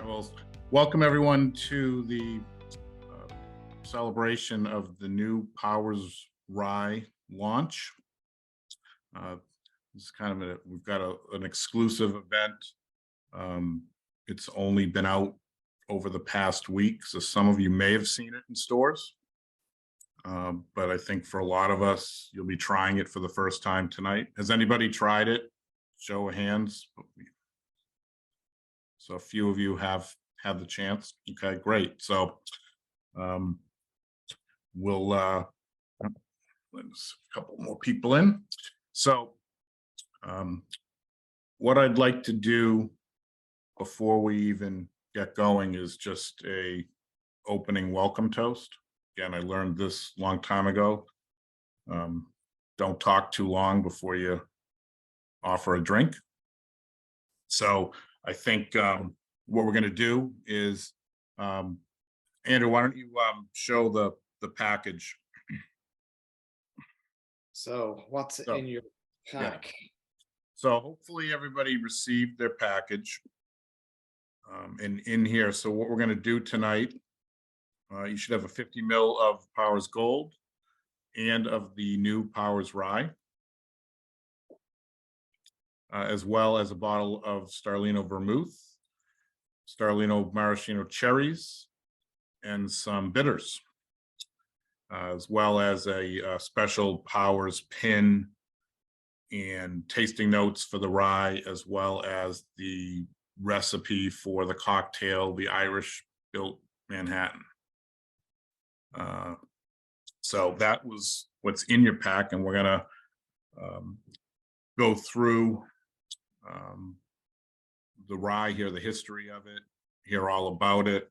Well, welcome everyone to the celebration of the new Powers Rye launch. This is kind of we've got an exclusive event. It's only been out over the past week, so some of you may have seen it in stores. But I think for a lot of us, you'll be trying it for the first time tonight. Has anybody tried it? Show of hands. So a few of you have had the chance. Okay, great. So we'll let's a couple more people in. So what I'd like to do before we even get going is just a opening welcome toast. Again, I learned this a long time ago. Don't talk too long before you offer a drink. So I think what we're going to do is, Andrew, why don't you show the package? So what's in your pack? Yeah. So hopefully everybody received their package. And in here, so what we're going to do tonight, you should have a 50 ml of Powers Gold and of the new Powers Rye, as well as a bottle of Starlino Vermouth, Starlino Maraschino Cherries, and some bitters, as well as a special Powers pin and tasting notes for the rye, as well as the recipe for the cocktail, the Irish Built Manhattan. So that was what's in your pack, and we're gonna go through the rye here, the history of it, hear all about it.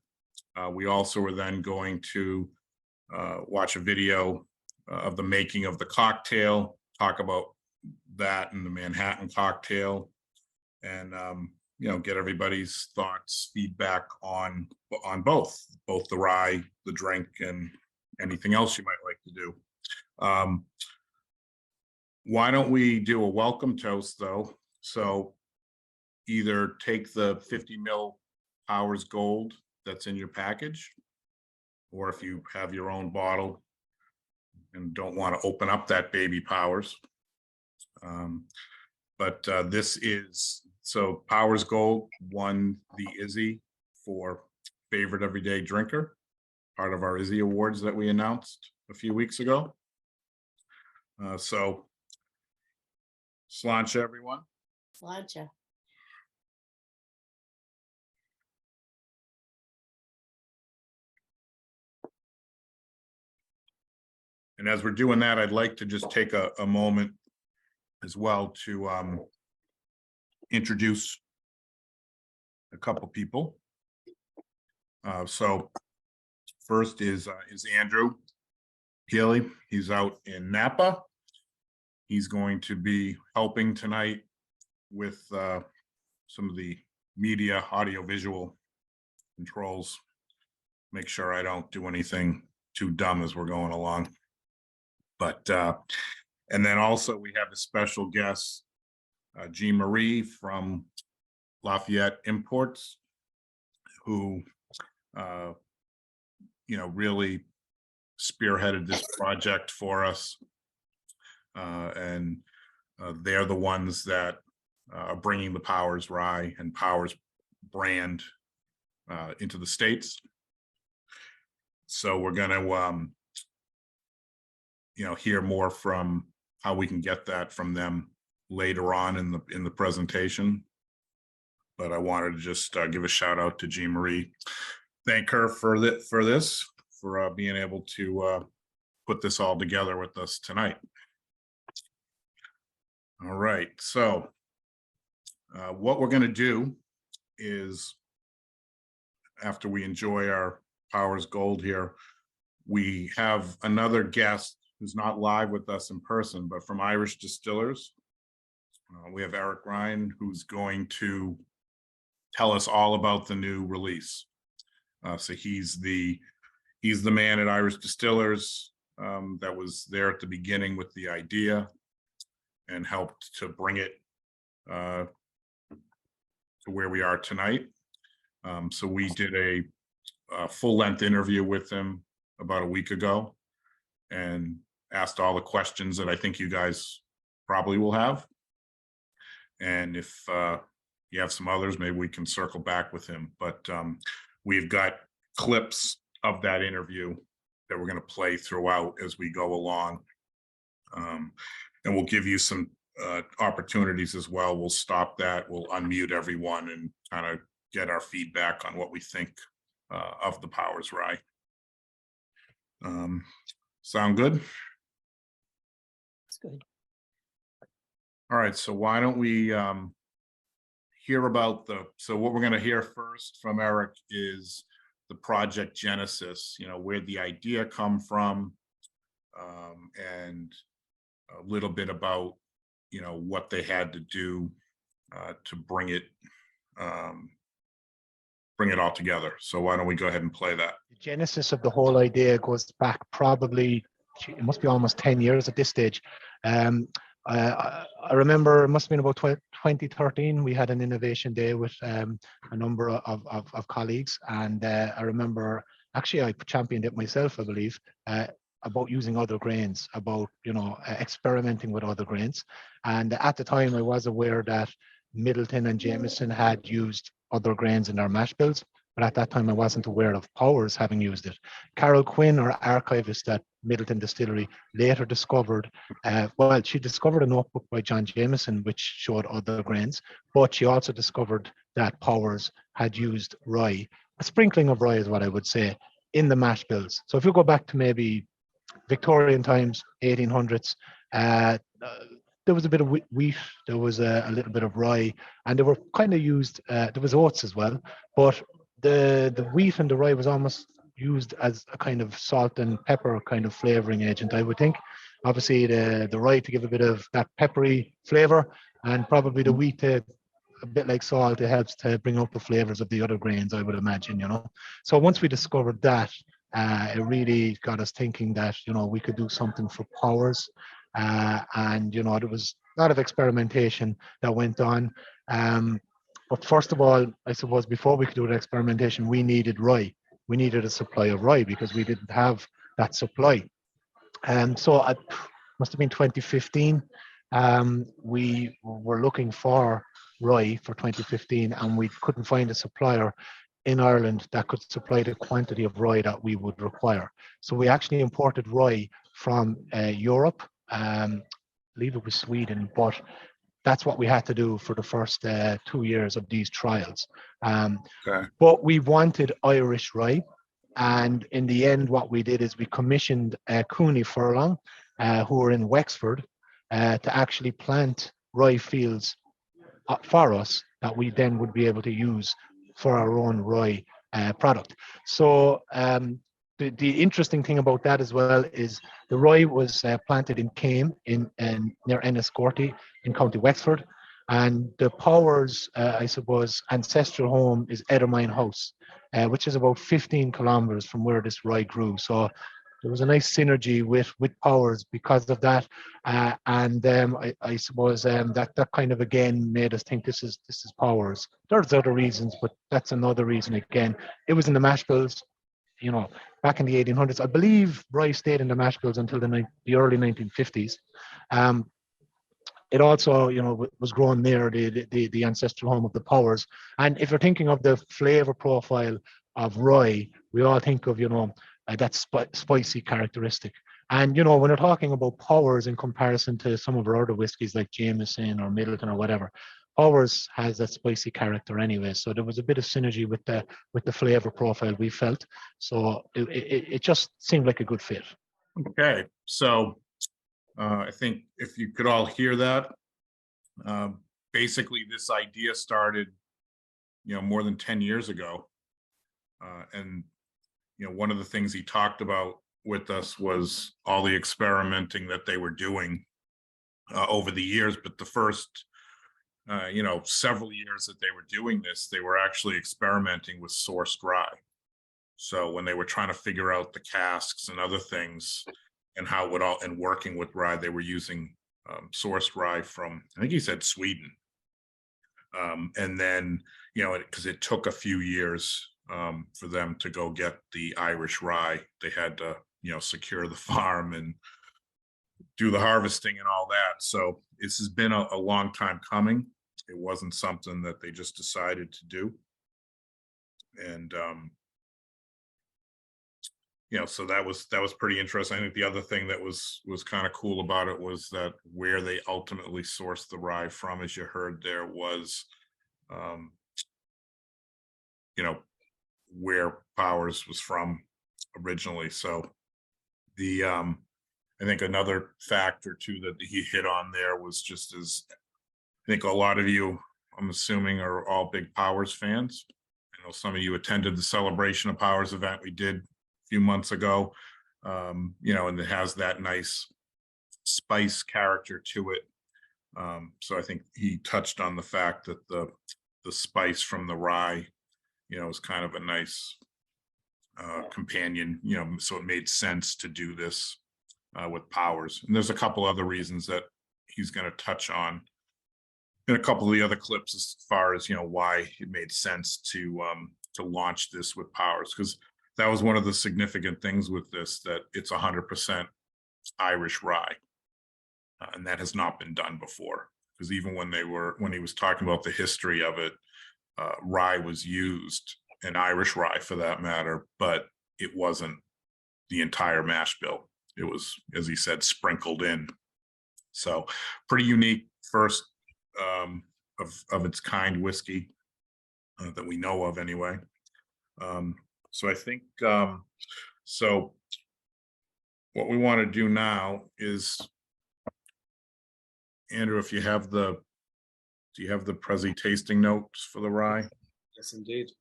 We also are then going to watch a video of the making of the cocktail, talk about that and the Manhattan cocktail, and get everybody's thoughts, feedback on both the rye, the drink, and anything else you might like to do. Why don't we do a welcome toast though? So either take the 50 ml Powers Gold that's in your package, or if you have your own bottle and don't want to open up that baby Powers. But this is, so Powers Gold won the IZZY for favorite everyday drinker, part of our IZZY awards that we announced a few weeks ago. So sláinte, everyone. Sláinte. And as we're doing that, I'd like to just take a moment as well to introduce a couple people. So first is Andrew Healy. He's out in Napa. He's going to be helping tonight with some of the media, audio-visual controls. Make sure I don't do anything too dumb as we're going along. But and then also we have a special guest, Jean Marie from Lafayette Imports, who really spearheaded this project for us, and they're the ones that are bringing the Powers Rye and Powers brand into the States. So we're going to hear more from how we can get that from them later on in the presentation. But I wanted to just give a shout out to Jean Marie, thank her for being able to put this all together with us tonight. All right, so what we're going to do is, after we enjoy our Powers Gold here, we have another guest who's not live with us in person, but from Irish Distillers. We have Eric Ryan, who's going to tell us all about the new release. So he's the man at Irish Distillers that was there at the beginning with the idea and helped to bring it to where we are tonight. So we did a full-length interview with him about a week ago and asked all the questions that I think you guys probably will have. And if you have some others, maybe we can circle back with him. But we've got clips of that interview that we're going to play throughout as we go along. And we'll give you some opportunities as well. We'll stop that. We'll unmute everyone and kind of get our feedback on what we think of the Powers Rye. Sound good? That's good. All right, so why don't we hear about so what we're going to hear first from Eric is the project genesis, where the idea come from, and a little bit about, what they had to do to bring it all together. So why don't we go ahead and play that? The genesis of the whole idea goes back probably, it must be almost 10 years at this stage. I remember it must have been about 2013. We had an innovation day with a number of colleagues, and I remember actually I championed it myself, I believe, about using other grains, about experimenting with other grains. And at the time, I was aware that Middleton and Jameson had used other grains in their mash bills, but at that time I wasn't aware of Powers having used it. Carol Quinn, our archivist at Middleton Distillery, later discovered, she discovered a notebook by John Jameson which showed other grains, but she also discovered that Powers had used rye, a sprinkling of rye is what I would say, in the mash bills. So if you go back to maybe Victorian times, 1800s, there was a bit of wheat, there was a little bit of rye, and they were kind of used, there was oats as well, but the wheat and the rye was almost used as a kind of salt and pepper kind of flavoring agent, I would think. Obviously the rye to give a bit of that peppery flavor, and probably the wheat to a bit like salt, it helps to bring out the flavors of the other grains, I would imagine, So once we discovered that, it really got us thinking that, we could do something for Powers. And, there was a lot of experimentation that went on. But first of all, I suppose before we could do the experimentation, we needed rye. We needed a supply of rye because we didn't have that supply. So it must have been 2015. We were looking for rye for 2015, and we couldn't find a supplier in Ireland that could supply the quantity of rye that we would require. So we actually imported rye from Europe. I believe it was Sweden, but that's what we had to do for the first 2 years of these trials. Okay. But we wanted Irish rye, and in the end, what we did is we commissioned Cooney Furlong, who are in Wexford, to actually plant rye fields for us that we then would be able to use for our own rye product. So the interesting thing about that as well is the rye was planted in Came in near Enniscorthy in County Wexford, and the Powers, I suppose, ancestral home is Eddermine House, which is about 15 kilometers from where this rye grew. So there was a nice synergy with Powers because of that, and I suppose that kind of again made us think this is Powers. There's other reasons, but that's another reason again. It was in the mash bills, back in the 1800s. I believe rye stayed in the mash bills until the early 1950s. It also, was grown near the ancestral home of the Powers. And if you're thinking of the flavor profile of rye, we all think of, that spicy characteristic. And, when we're talking about Powers in comparison to some of our other whiskies like Jameson or Middleton or whatever, Powers has that spicy character anyway. So there was a bit of synergy with the flavor profile we felt. So it just seemed like a good fit. Okay, so I think if you could all hear that, basically this idea started, more than 10 years ago. And, one of the things he talked about with us was all the experimenting that they were doing over the years. But the first, several years that they were doing this, they were actually experimenting with sourced rye. So when they were trying to figure out the casks and other things and how it would and working with rye, they were using sourced rye from, I think he said Sweden. And then, because it took a few years for them to go get the Irish rye, they had to, secure the farm and do the harvesting and all that. So this has been a long time coming. It wasn't something that they just decided to do. And, so that was pretty interesting. I think the other thing that was kind of cool about it was that where they ultimately sourced the rye from, as you heard there, was, where Powers was from originally. So I think another factor too that he hit on there was just as I think a lot of you, I'm assuming, are all big Powers fans. I know some of you attended the celebration of Powers event we did a few months ago, and it has that nice spice character to it. So I think he touched on the fact that the spice from the rye, is kind of a nice companion, so it made sense to do this with Powers. And there's a couple other reasons that he's going to touch on in a couple of the other clips as far as, why it made sense to launch this with Powers, because that was one of the significant things with this, that it's 100% Irish rye. And that has not been done before, because even when he was talking about the history of it, rye was used, and Irish rye for that matter, but it wasn't the entire mash bill. It was, as he said, sprinkled in. So pretty unique first of its kind whiskey that we know of anyway. So I think, so what we want to do now is, Andrew, if you have do you have the Prezi tasting notes for the rye? Yes, indeed.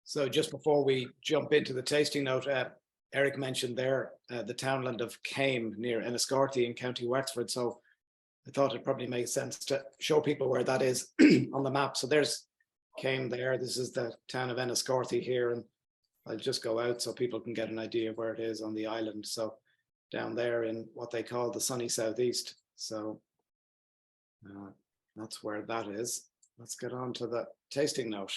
So just before we jump into the tasting note, Eric mentioned there the townland of Came near Enniscorthy in County Wexford. So I thought it probably makes sense to show people where that is on the map. So there's Came there. This is the town of Enniscorthy here. And I'll just go out so people can get an idea of where it is on the island. So down there in what they call the sunny southeast. So that's where that is. Let's get on to the tasting note.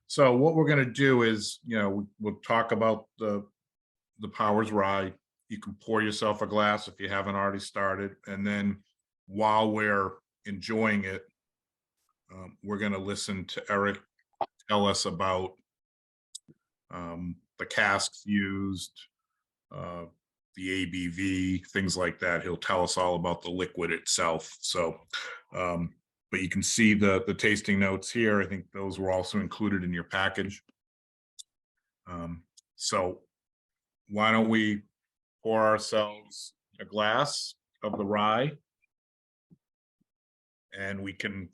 So what we're going to do is, we'll talk about the Powers rye. You can pour yourself a glass if you haven't already started. And then while we're enjoying it, we're going to listen to Eric tell us about the casks used, the ABV, things like that. He'll tell us all about the liquid itself. So, but you can see the tasting notes here. I think those were also included in your package. So why don't we pour ourselves a glass of the rye, and we can,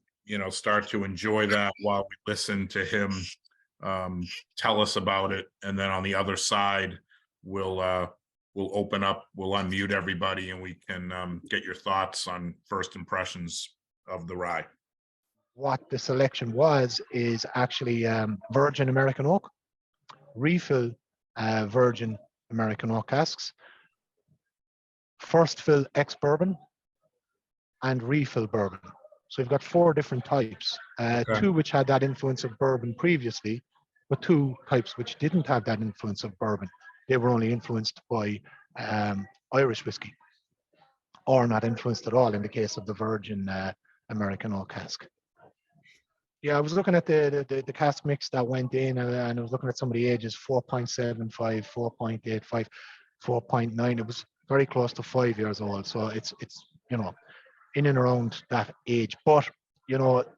start to enjoy that while we listen to him tell us about it. And then on the other side, we'll open up, we'll unmute everybody, and we can get your thoughts on first impressions of the rye. What the selection is actually virgin American oak, refill virgin American oak casks, first fill ex-bourbon, and refill bourbon. So you've got 4 different types, Okay. 2 which had that influence of bourbon previously, but 2 types which didn't have that influence of bourbon. They were only influenced by Irish whiskey, or not influenced at all in the case of the virgin American oak cask. Yeah, I was looking at the cask mix that went in, and I was looking at some of the ages: 4.75, 4.85, 4.9. It was very close to 5 years old. So it's in and around that age. But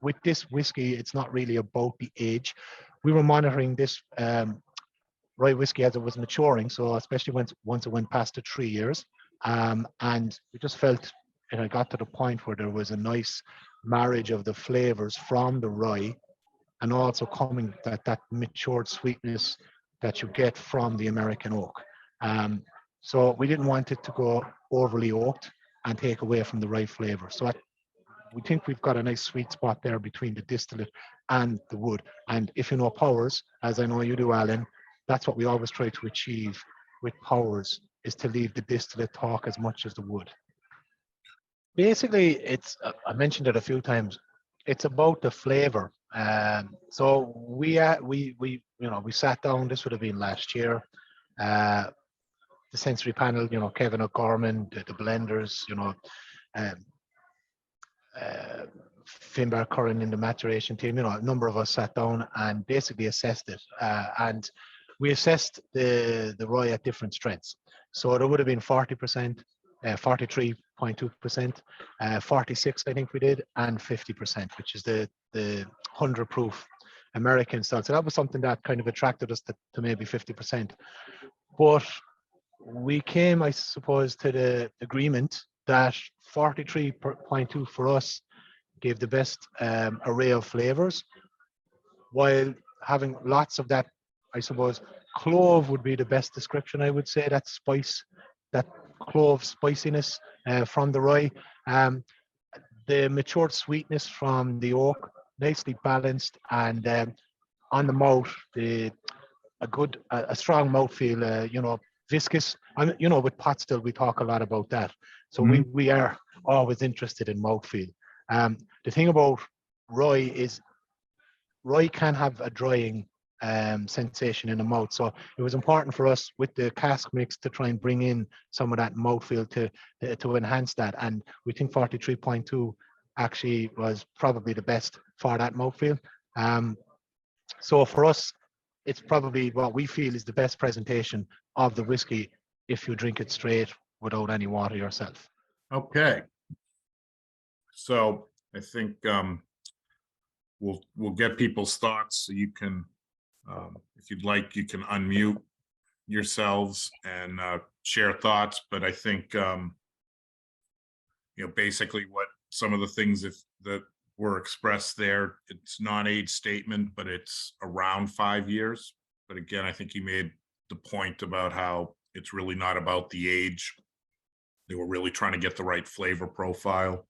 with this whiskey, it's not really about the age. We were monitoring this rye whiskey as it was maturing, so especially once it went past the 3 years, and we just felt it got to the point where there was a nice marriage of the flavors from the rye, and also coming that matured sweetness that you get from the American oak. So we didn't want it to go overly oaked and take away from the rye flavor. So we think we've got a nice sweet spot there between the distillate and the wood. And if you know Powers, as I know you do, Alan, that's what we always try to achieve with Powers, is to leave the distillate talk as much as the wood. Basically, it's I mentioned it a few times. It's about the flavor. So we we sat down. This would have been last year. Uh, the sensory panel, Kevin O'Gorman, the blenders, um, uh, Finbar Curran in the maturation team. A number of us sat down and basically assessed it. And we assessed the rye at different strengths. So there would have been 40%, 43.2%, 46 I think we did, and 50%, which is the 100 proof American style. So that was something that kind of attracted us to maybe 50%. But we came, I suppose, to the agreement that 43.2 for us gave the best array of flavors, while having lots of that, I suppose, clove would be the best description, I would say, that spice, that clove spiciness from the rye. The matured sweetness from the oak, nicely balanced, and on the mouth, a strong mouthfeel, viscous. And with pot still, we talk a lot about that. So we are always interested in mouthfeel. The thing about rye is rye can have a drying sensation in the mouth. So it was important for us with the cask mix to try and bring in some of that mouthfeel to enhance that. And we think 43.2 actually was probably the best for that mouthfeel. So for us, it's probably what we feel is the best presentation of the whiskey if you drink it straight without any water yourself. Okay. So I think we'll get people's thoughts. So you can, if you'd like, you can unmute yourselves and share thoughts. But I think basically what some of the things that were expressed there, it's not age statement, but it's around 5 years. But again, I think you made the point about how it's really not about the age. They were really trying to get the right flavor profile.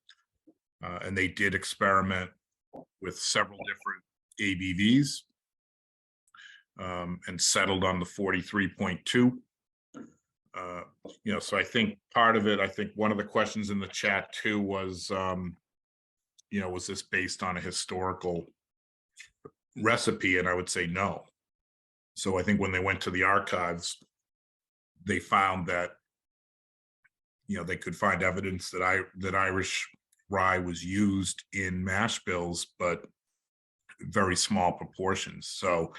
And they did experiment with several different ABVs and settled on the 43.2. So I think part of it, I think one of the questions in the chat too was, was this based on a historical recipe? And I would say no. So I think when they went to the archives, they found that, they could find evidence that Irish rye was used in mash bills, but very small proportions. So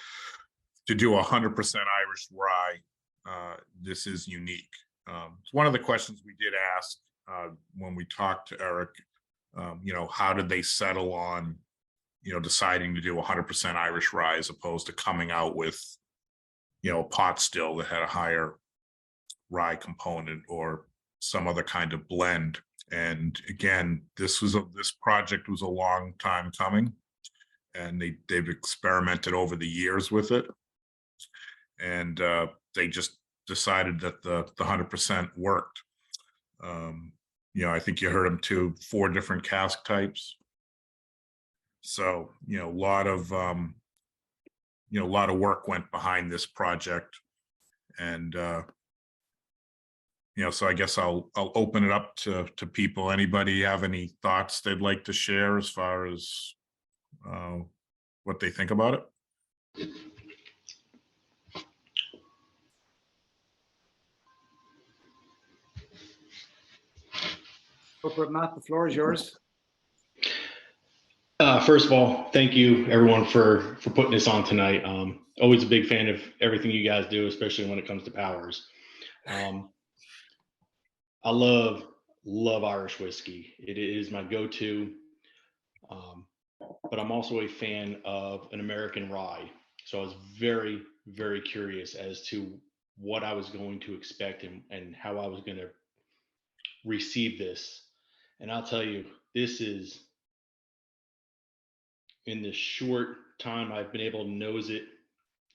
to do 100% Irish rye, this is unique. It's one of the questions we did ask when we talked to Eric. How did they settle on, deciding to do 100% Irish rye as opposed to coming out with, a pot still that had a higher rye component or some other kind of blend. And again, this project was a long time coming, and they've experimented over the years with it, and they just decided that the 100% worked. I think you heard them too, 4 different cask types. So a lot of work went behind this project, and so I guess I'll open it up to people. Anybody have any thoughts they'd like to share as far as what they think about it? Matt, the floor is yours. First of all, thank you everyone for putting this on tonight. Always a big fan of everything you guys do, especially when it comes to Powers. I love Irish whiskey. It is my go-to, but I'm also a fan of an American rye. So I was very, very curious as to what I was going to expect and how I was going to receive this. And I'll tell you, this is, in the short time I've been able to nose it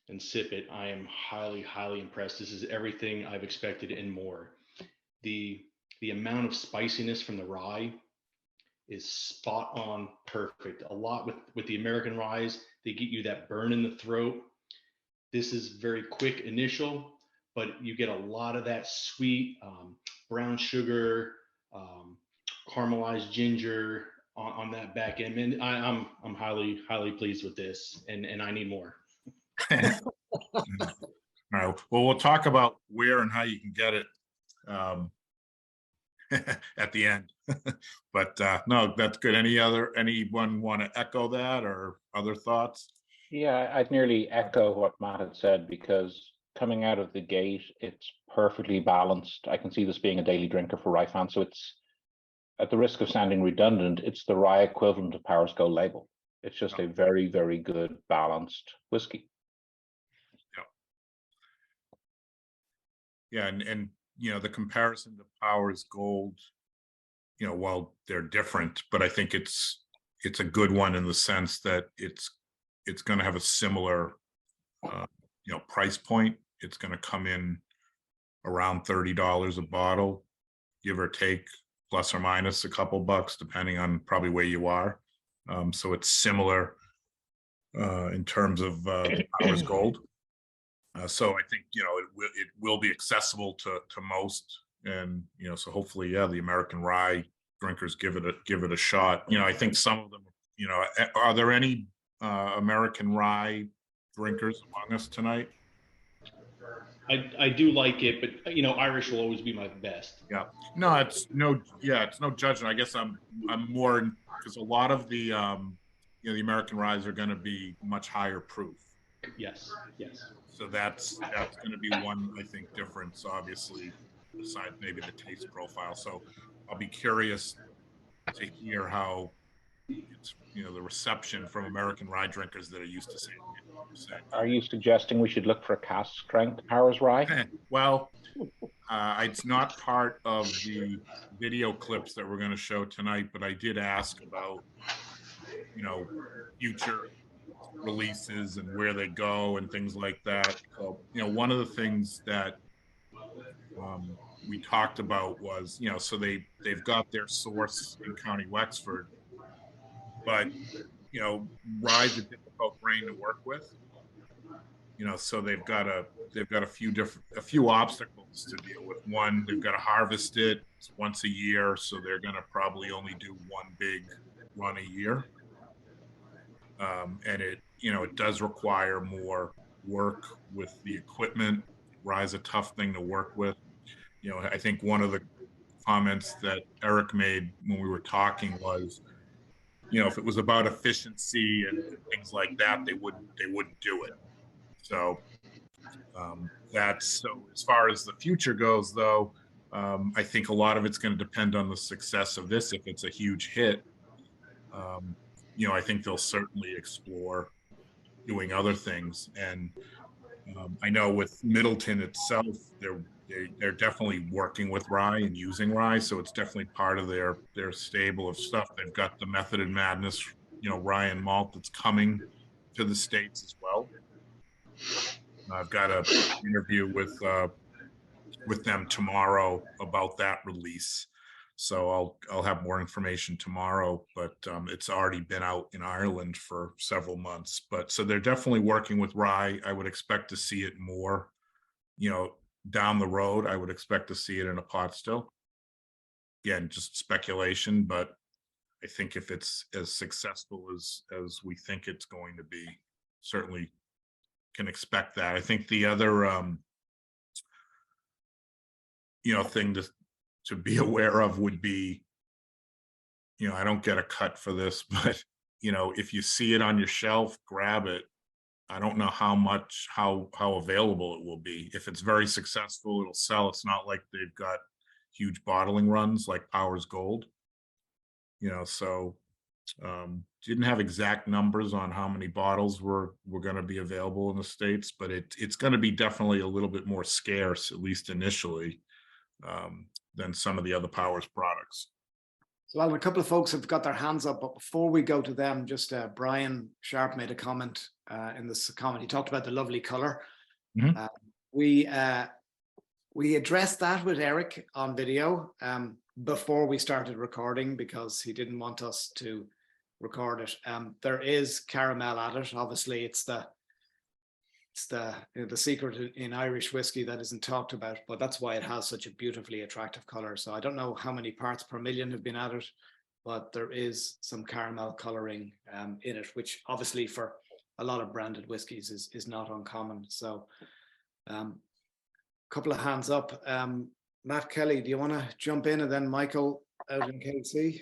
and sip it, I am highly, highly impressed. This is everything I've expected and more. The amount of spiciness from the rye is spot on perfect. A lot with the American ryes, they get you that burn in the throat. This is very quick initial, but you get a lot of that sweet brown sugar, caramelized ginger on that back end. And I'm highly pleased with this, and I need more. All right. Well, we'll talk about where and how you can get it at the end. But no, that's good. Anyone want to echo that or other thoughts? Yeah, I'd nearly echo what Matt had said, because coming out of the gate, it's perfectly balanced. I can see this being a daily drinker for rye fans. So it's, at the risk of sounding redundant, it's the rye equivalent of Powers Gold label. It's just a very, very good balanced whiskey. Yeah, and you know, the comparison to Powers Gold, you know, while they're different, but I think it's a good one in the sense that it's going to have a similar you know, price point. It's going to come in around $30 a bottle, give or take, plus or minus a couple bucks, depending on probably where you are. So it's similar in terms of Powers Gold. So I think, you know, it will be accessible to most, and you know, so hopefully, yeah, the American rye drinkers give it a shot. You know, I think some of them, you know, are there any American rye drinkers among us tonight? I do like it, but you know, Irish will always be my best. Yeah, no, it's no judgment. I guess I'm more, because a lot of the you know, the American ryes are going to be much higher proof. Yes. So that's going to be one, I think, difference, obviously, besides maybe the taste profile. So I'll be curious to hear how it's, you know, the reception from American rye drinkers that are used to saying. Are you suggesting we should look for a cask strength Powers Rye? Well, it's not part of the video clips that we're going to show tonight, but I did ask about, you know, future releases and where they go and things like that. So, you know, one of the things that we talked about was, you know, so they've got their source in County Wexford, but you know, rye's a difficult grain to work with. You know, so they've got a few obstacles to deal with. One, they've got to harvest it once a year, so they're going to probably only do one big run a year. And it, you know, it does require more work with the equipment. Rye's a tough thing to work with. You know, I think one of the comments that Eric made when we were talking was, you know, if it was about efficiency and things like that, they wouldn't do it. So so as far as the future goes, though, I think a lot of it's going to depend on the success of this. If it's a huge hit, you know, I think they'll certainly explore doing other things. And I know with Middleton itself, they're definitely working with rye and using rye, so it's definitely part of their stable of stuff. They've got the Method and Madness, you know, rye and malt that's coming to the States as well. I've got an interview with them tomorrow about that release, so I'll have more information tomorrow. But it's already been out in Ireland for several months. But so they're definitely working with rye. I would expect to see it more, you know, down the road. I would expect to see it in a pot still. Again, just speculation, but I think if it's as successful as we think it's going to be, certainly can expect that. I think the other you know, thing to be aware of would be, you know, I don't get a cut for this, but you know, if you see it on your shelf, grab it. I don't know how available it will be. If it's very successful, it'll sell. It's not like they've got huge bottling runs like Powers Gold, you know. So didn't have exact numbers on how many bottles were going to be available in the States, but it's going to be definitely a little bit more scarce, at least initially, than some of the other Powers products. So, Alan, a couple of folks have got their hands up, but before we go to them, just Brian Sharp made a comment in this comment. He talked about the lovely color. Mm-hmm. We addressed that with Eric on video before we started recording, because he didn't want us to record it. There is caramel at it. Obviously, it's the it's the secret in Irish whiskey that isn't talked about, but that's why it has such a beautifully attractive color. So I don't know how many parts per million have been added, but there is some caramel coloring in it, which obviously for a lot of branded whiskies is not uncommon. So couple of hands up. Matt Kelly, do you want to jump in, and then Michael out in KC?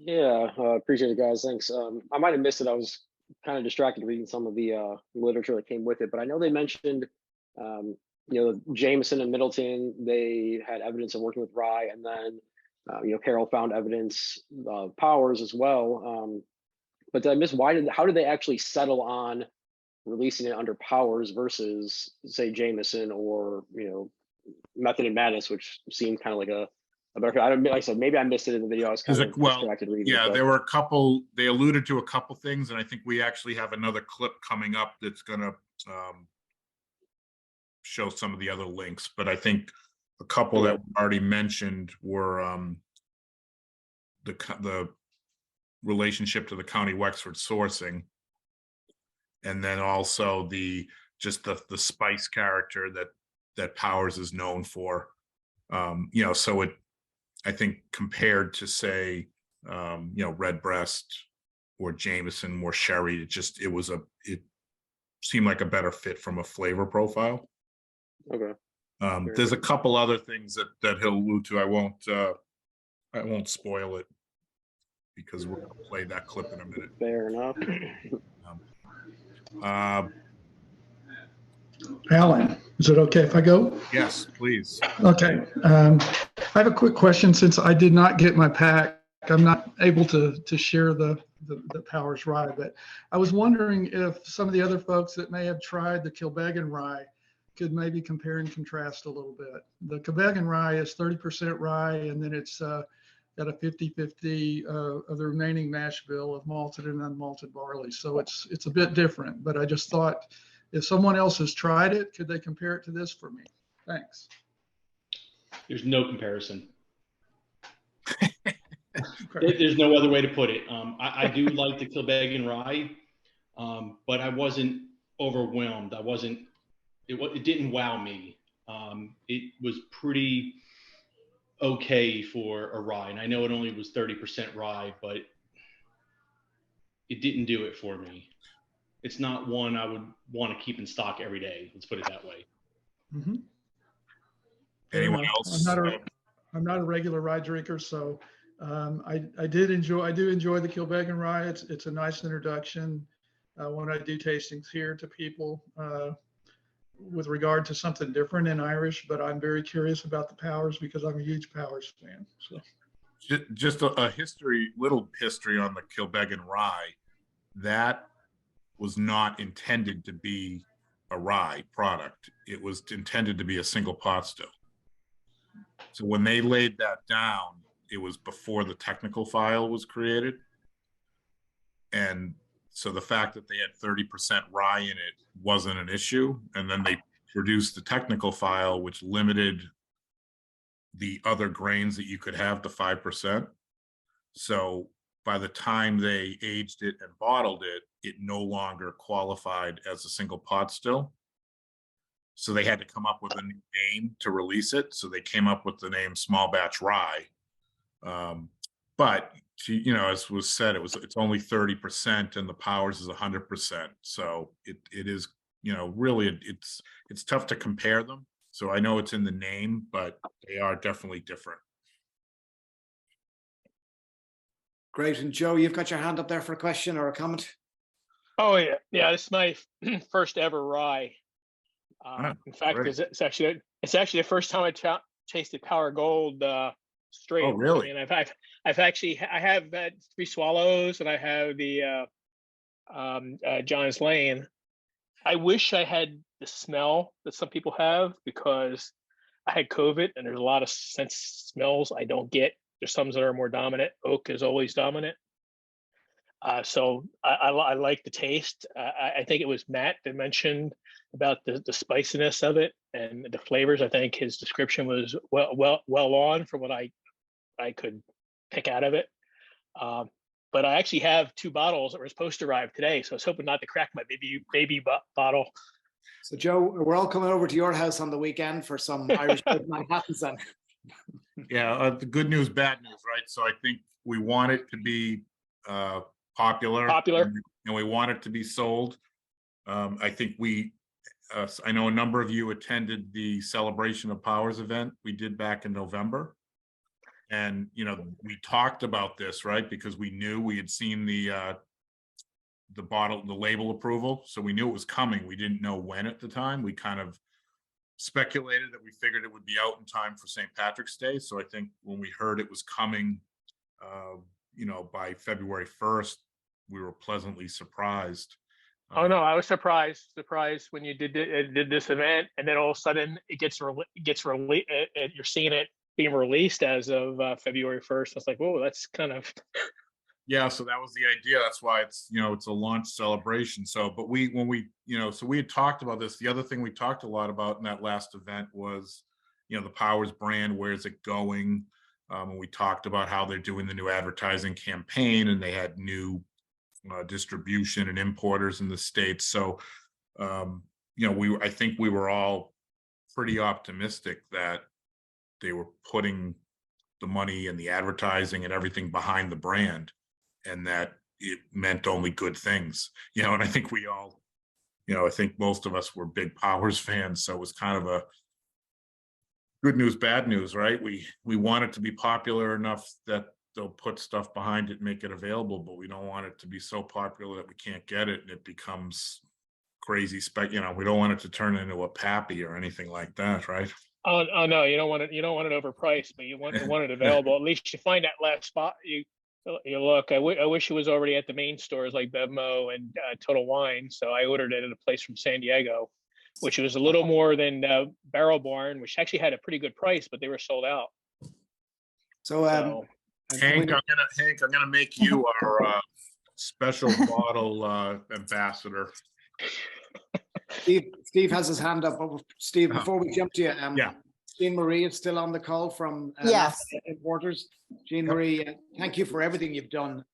Yeah, appreciate it, guys. Thanks. I might have missed it. I was kind of distracted reading some of the literature that came with it, but I know they mentioned, Jameson and Middleton, they had evidence of working with rye, and then, Carroll found evidence of Powers as well. But did I miss how did they actually settle on releasing it under Powers versus, say, Jameson or, Method and Madness, which seemed kind of like a better. I don't, like I said, maybe I missed it in the video. I was kind of distracted reading. Yeah, but there were a couple. They alluded to a couple things, and I think we actually have another clip coming up that's going to show some of the other links. But I think a couple that we already mentioned were the relationship to the County Wexford sourcing, and then also the spice character that Powers is known for. So it, I think, compared to, say, Redbreast or Jameson or Sherry, it seemed like a better fit from a flavor profile. Okay. There's a couple other things that he'll allude to. I won't spoil it because we're going to play that clip in a minute. Fair enough. Alan, is it okay if I go? Yes, please. Okay. I have a quick question. Since I did not get my pack, I'm not able to share the Powers Rye, but I was wondering if some of the other folks that may have tried the Kilbeggan Rye could maybe compare and contrast a little bit. The Kilbeggan Rye is 30% rye, and then it's got a 50-50 of the remaining mash bill of malted and unmalted barley. So it's a bit different, but I just thought, if someone else has tried it, could they compare it to this for me? Thanks. There's no comparison. Okay. There's no other way to put it. I do like the Kilbeggan Rye, but I wasn't overwhelmed. It didn't wow me. It was pretty okay for a rye. And I know it only was 30% rye, but it didn't do it for me. It's not one I would want to keep in stock every day. Let's put it that way. Mm-hmm. Anyone else? I'm not a regular rye drinker, so I do enjoy the Kilbeggan Rye. It's a nice introduction when I do tastings here to people with regard to something different in Irish. But I'm very curious about the Powers because I'm a huge Powers fan. So Just a little history on the Kilbeggan Rye. That was not intended to be a rye product. It was intended to be a single pot still. So when they laid that down, it was before the technical file was created. And so the fact that they had 30% rye in it wasn't an issue. And then they produced the technical file, which limited the other grains that you could have to 5%. So by the time they aged it and bottled it, it no longer qualified as a single pot still. So they had to come up with a new name to release it. So they came up with the name Small Batch Rye. But as was said, it's only 30%, and the Powers is 100%. So it is, really it's tough to compare them. So I know it's in the name, but they are definitely different. Great. And Joe, you've got your hand up there for a question or a comment. Oh yeah. This is my first ever rye. In fact, great. it's actually the first time I tasted Power Gold straight. Oh, really? And I have had 3 swallows, and I have the John's Lane. I wish I had the smell that some people have, because I had COVID, and there's a lot of smells I don't get. There's some that are more dominant. Oak is always dominant. So I like the taste. I think it was Matt that mentioned about the spiciness of it and the flavors. I think his description was well on from what I could pick out of it. But I actually have 2 bottles that were supposed to arrive today, so I was hoping not to crack my baby bottle So Joe, we're all coming over to your house on the weekend for some Irish Manhattans then. Yeah, the good news, bad news, right? So I think we want it to be popular. Popular. And we want it to be sold. I think I know a number of you attended the Celebration of Powers event we did back in November. And, we talked about this, right? Because we knew we had seen the label approval. So we knew it was coming. We didn't know when at the time. We kind of speculated that we figured it would be out in time for St. Patrick's Day. So I think when we heard it was coming, by February 1st, we were pleasantly surprised. Oh no, I was surprised when you did this event, and then all of a sudden it gets released. You're seeing it being released as of February 1st. I was like, whoa, that's kind of. Yeah, so that was the idea. That's why it's a launch celebration. So, but we had talked about this. The other thing we talked a lot about in that last event was, the Powers brand. Where's it going? And we talked about how they're doing the new advertising campaign, and they had new distribution and importers in the States. So, I think we were all pretty optimistic that they were putting the money and the advertising and everything behind the brand, and that it meant only good things. And I think we all, I think most of us were big Powers fans. So it was kind of a good news, bad news, right? We want it to be popular enough that they'll put stuff behind it, make it available, but we don't want it to be so popular that we can't get it and it becomes crazy we don't want it to turn into a pappy or anything like that, right? Oh no, you don't want it overpriced, but you want it available. At least you find that last spot. You look. I wish it was already at the main stores like Bevmo and Total Wine. So I ordered it at a place from San Diego, which was a little more than Barrel Barn, which actually had a pretty good price, but they were sold out. So Hank, I'm gonna make you our special bottle ambassador. Steve has his hand up. Steve, before we jump to you, Yeah. Jean Marie is still on the call from Yes. Importers. Jean Marie, thank you for everything you've done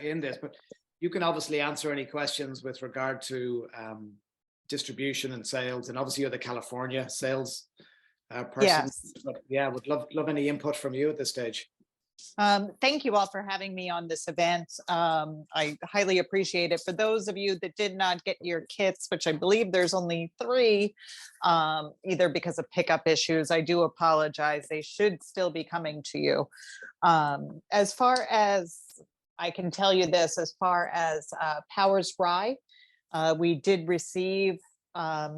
in this, but you can obviously answer any questions with regard to distribution and sales, and obviously you're the California sales person. Yes. But yeah, would love any input from you at this stage. Thank you all for having me on this event. I highly appreciate it. For those of you that did not get your kits, which I believe there's only 3, either because of pickup issues, I do apologize. They should still be coming to you. As far as I can tell you this, as far as Powers Rye, we did receive a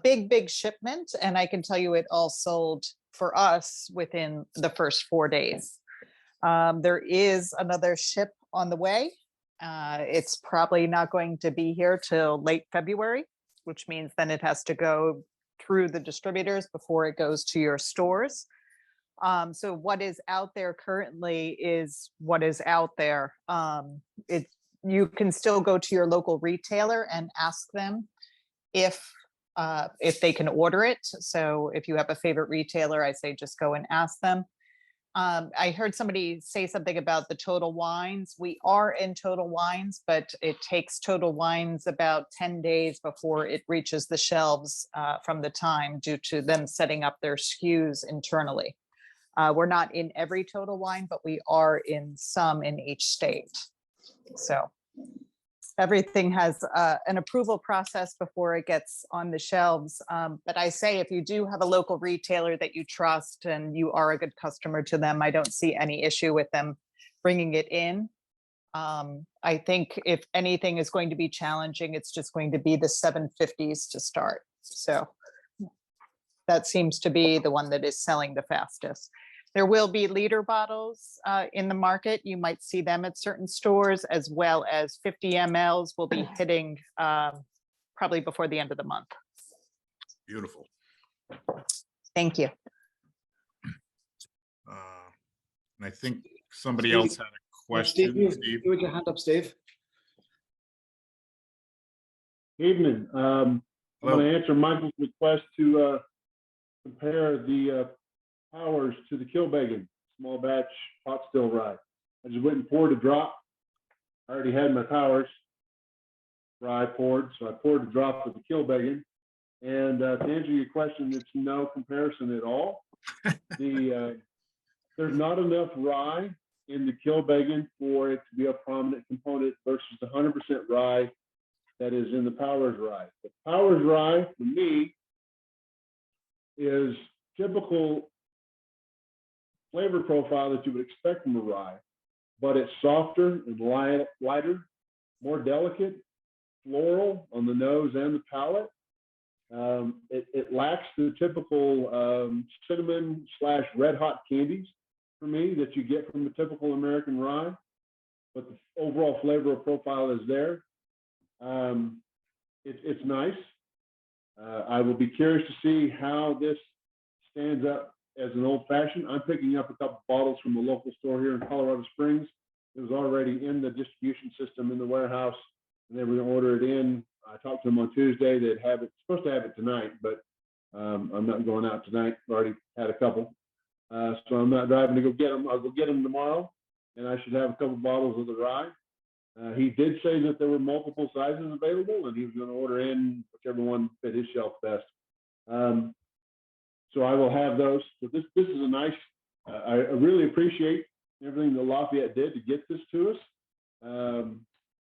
big shipment, and I can tell you it all sold for us within the first 4 days. There is another ship on the way. It's probably not going to be here till late February, which means then it has to go through the distributors before it goes to your stores. So what is out there currently is what is out there. You can still go to your local retailer and ask them if they can order it. So if you have a favorite retailer, I say just go and ask them. I heard somebody say something about the Total Wines. We are in Total Wines, but it takes Total Wines about 10 days before it reaches the shelves from the time, due to them setting up their SKUs internally. We're not in every Total Wine, but we are in some in each state. So everything has an approval process before it gets on the shelves. But I say, if you do have a local retailer that you trust and you are a good customer to them, I don't see any issue with them bringing it in. I think if anything is going to be challenging, it's just going to be the 750s to start. So that seems to be the one that is selling the fastest. There will be liter bottles in the market. You might see them at certain stores, as well as 50 mLs will be hitting probably before the end of the month. Beautiful. Thank you. And I think somebody else had a question. Steve, put your hand up, Steve. Evening. I'm going to answer Michael's request to compare the Powers to the Kilbeggan small batch pot still rye. I just went and poured a drop. I already had my Powers. rye poured. So I poured a drop of the Kilbeggan. And to answer your question, it's no comparison at all. There's not enough rye in the Kilbeggan for it to be a prominent component versus the 100% rye that is in the Powers Rye. The Powers Rye, for me, is typical flavor profile that you would expect from a rye, but it's softer and lighter, more delicate, floral on the nose and the palate. It lacks the typical cinnamon / red hot candies for me that you get from the typical American rye, but the overall flavor profile is there. It's nice. I will be curious to see how this stands up as an old fashioned. I'm picking up a couple bottles from a local store here in Colorado Springs. It was already in the distribution system in the warehouse, and they were going to order it in. I talked to them on Tuesday. They'd have it, supposed to have it tonight, but I'm not going out tonight. I've already had a couple. So I'm not driving to go get them. I'll go get them tomorrow, and I should have a couple bottles of the rye. He did say that there were multiple sizes available, and he was going to order in whichever one fit his shelf best. So I will have those. So this is a nice. I really appreciate everything that Lafayette did to get this to us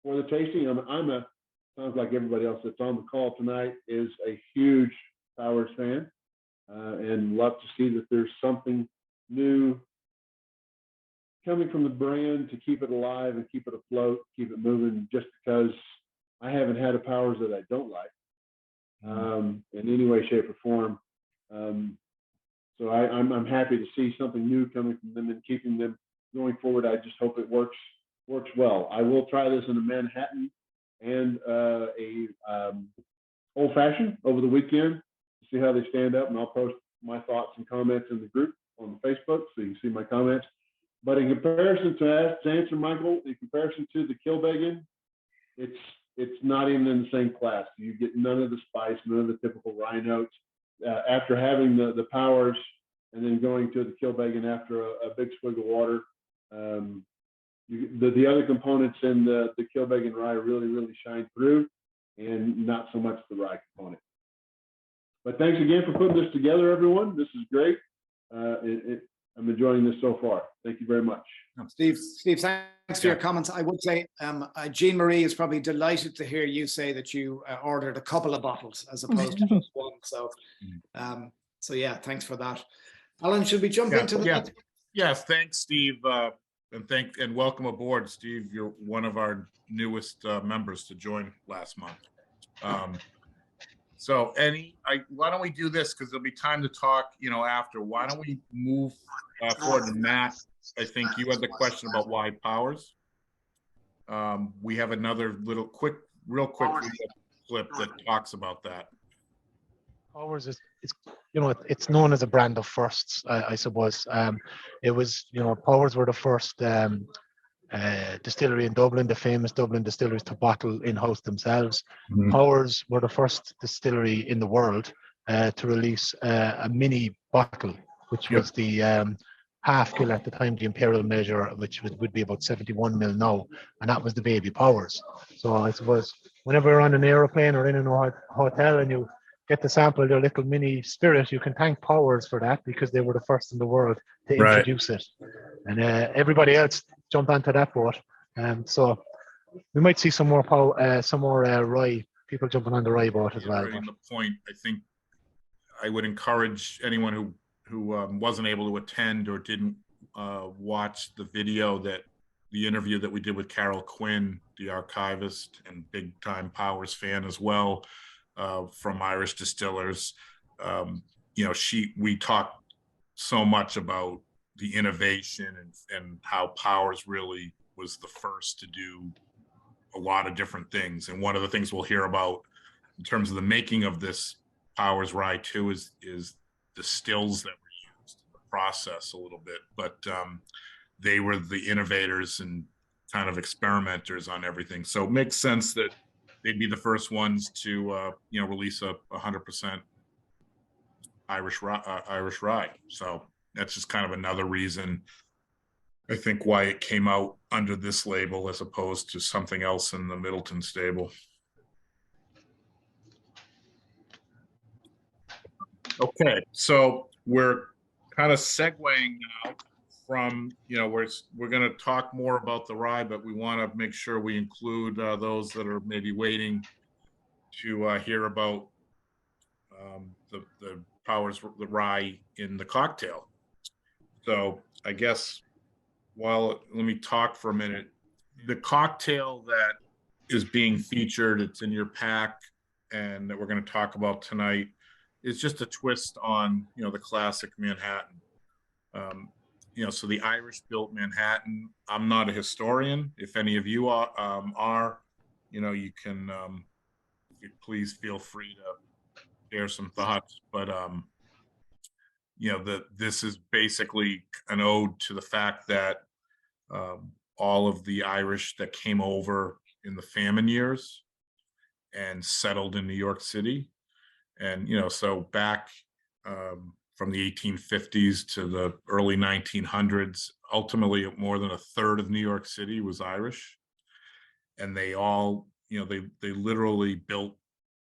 for the tasting. Sounds like everybody else that's on the call tonight is a huge Powers fan, and love to see that there's something new coming from the brand to keep it alive and keep it afloat, keep it moving, just because I haven't had a Powers that I don't like in any way, shape, or form. So I'm happy to see something new coming from them and keeping them going forward. I just hope it works well. I will try this in a Manhattan and old fashioned over the weekend to see how they stand up, and I'll post my thoughts and comments in the group on Facebook so you can see my comments. But in comparison to answer Michael, in comparison to the Kilbeggan, it's not even in the same class. You get none of the spice, none of the typical rye notes. After having the Powers and then going to the Kilbeggan after a big swig of water, the other components in the Kilbeggan rye really shine through, and not so much the rye component. But thanks again for putting this together, everyone. This is great. I'm enjoying this so far. Thank you very much. Steve, thanks for your comments. I would say Jean Marie is probably delighted to hear you say that you ordered a couple of bottles as opposed to just one. So yeah, thanks for that. Alan, should we jump into the next? Yes, thanks, Steve, and welcome aboard, Steve. You're one of our newest members to join last month. So why don't we do this, because there'll be time to talk, after. Why don't we move forward to Matt? I think you had the question about why Powers. We have another real quick clip that talks about that. Powers it's known as a brand of firsts, I suppose. It was, Powers were the first distillery in Dublin, the famous Dublin distilleries, to bottle in-house themselves. Mm-hmm. Powers were the first distillery in the world to release a mini bottle, which was the half kill at the time, the imperial measure, which would be about 71 mil now, and that was the baby Powers. So I suppose whenever you're on an aeroplane or in a hotel and you get to sample their little mini spirit, you can thank Powers for that, because they were the first in the world to introduce it. And everybody else jumped onto that boat. So we might see some more rye, people jumping on the rye boat as well. The point, I think I would encourage anyone who wasn't able to attend or didn't watch the interview that we did with Carol Quinn, the archivist and big time Powers fan as well, from Irish Distillers. We talked so much about the innovation and how Powers really was the first to do a lot of different things. And one of the things we'll hear about in terms of the making of this Powers Rye too is the stills that were used, the process a little bit, but they were the innovators and kind of experimenters on everything. So it makes sense that they'd be the first ones to release a 100% Irish rye. So that's just kind of another reason, I think, why it came out under this label as opposed to something else in the Middleton stable. Okay, so we're kind of segueing now from, we're going to talk more about the rye, but we want to make sure we include those that are maybe waiting to hear about the Powers, the rye in the cocktail. So I guess, let me talk for a minute. The cocktail that is being featured, it's in your pack, and that we're going to talk about tonight, is just a twist on, the classic Manhattan. So the Irish built Manhattan. I'm not a historian. If any of you are, you can please feel free to share some thoughts. But this is basically an ode to the fact that all of the Irish that came over in the famine years and settled in New York City. And, so back from the 1850s to the early 1900s, ultimately more than a third of New York City was Irish. And they all, they literally built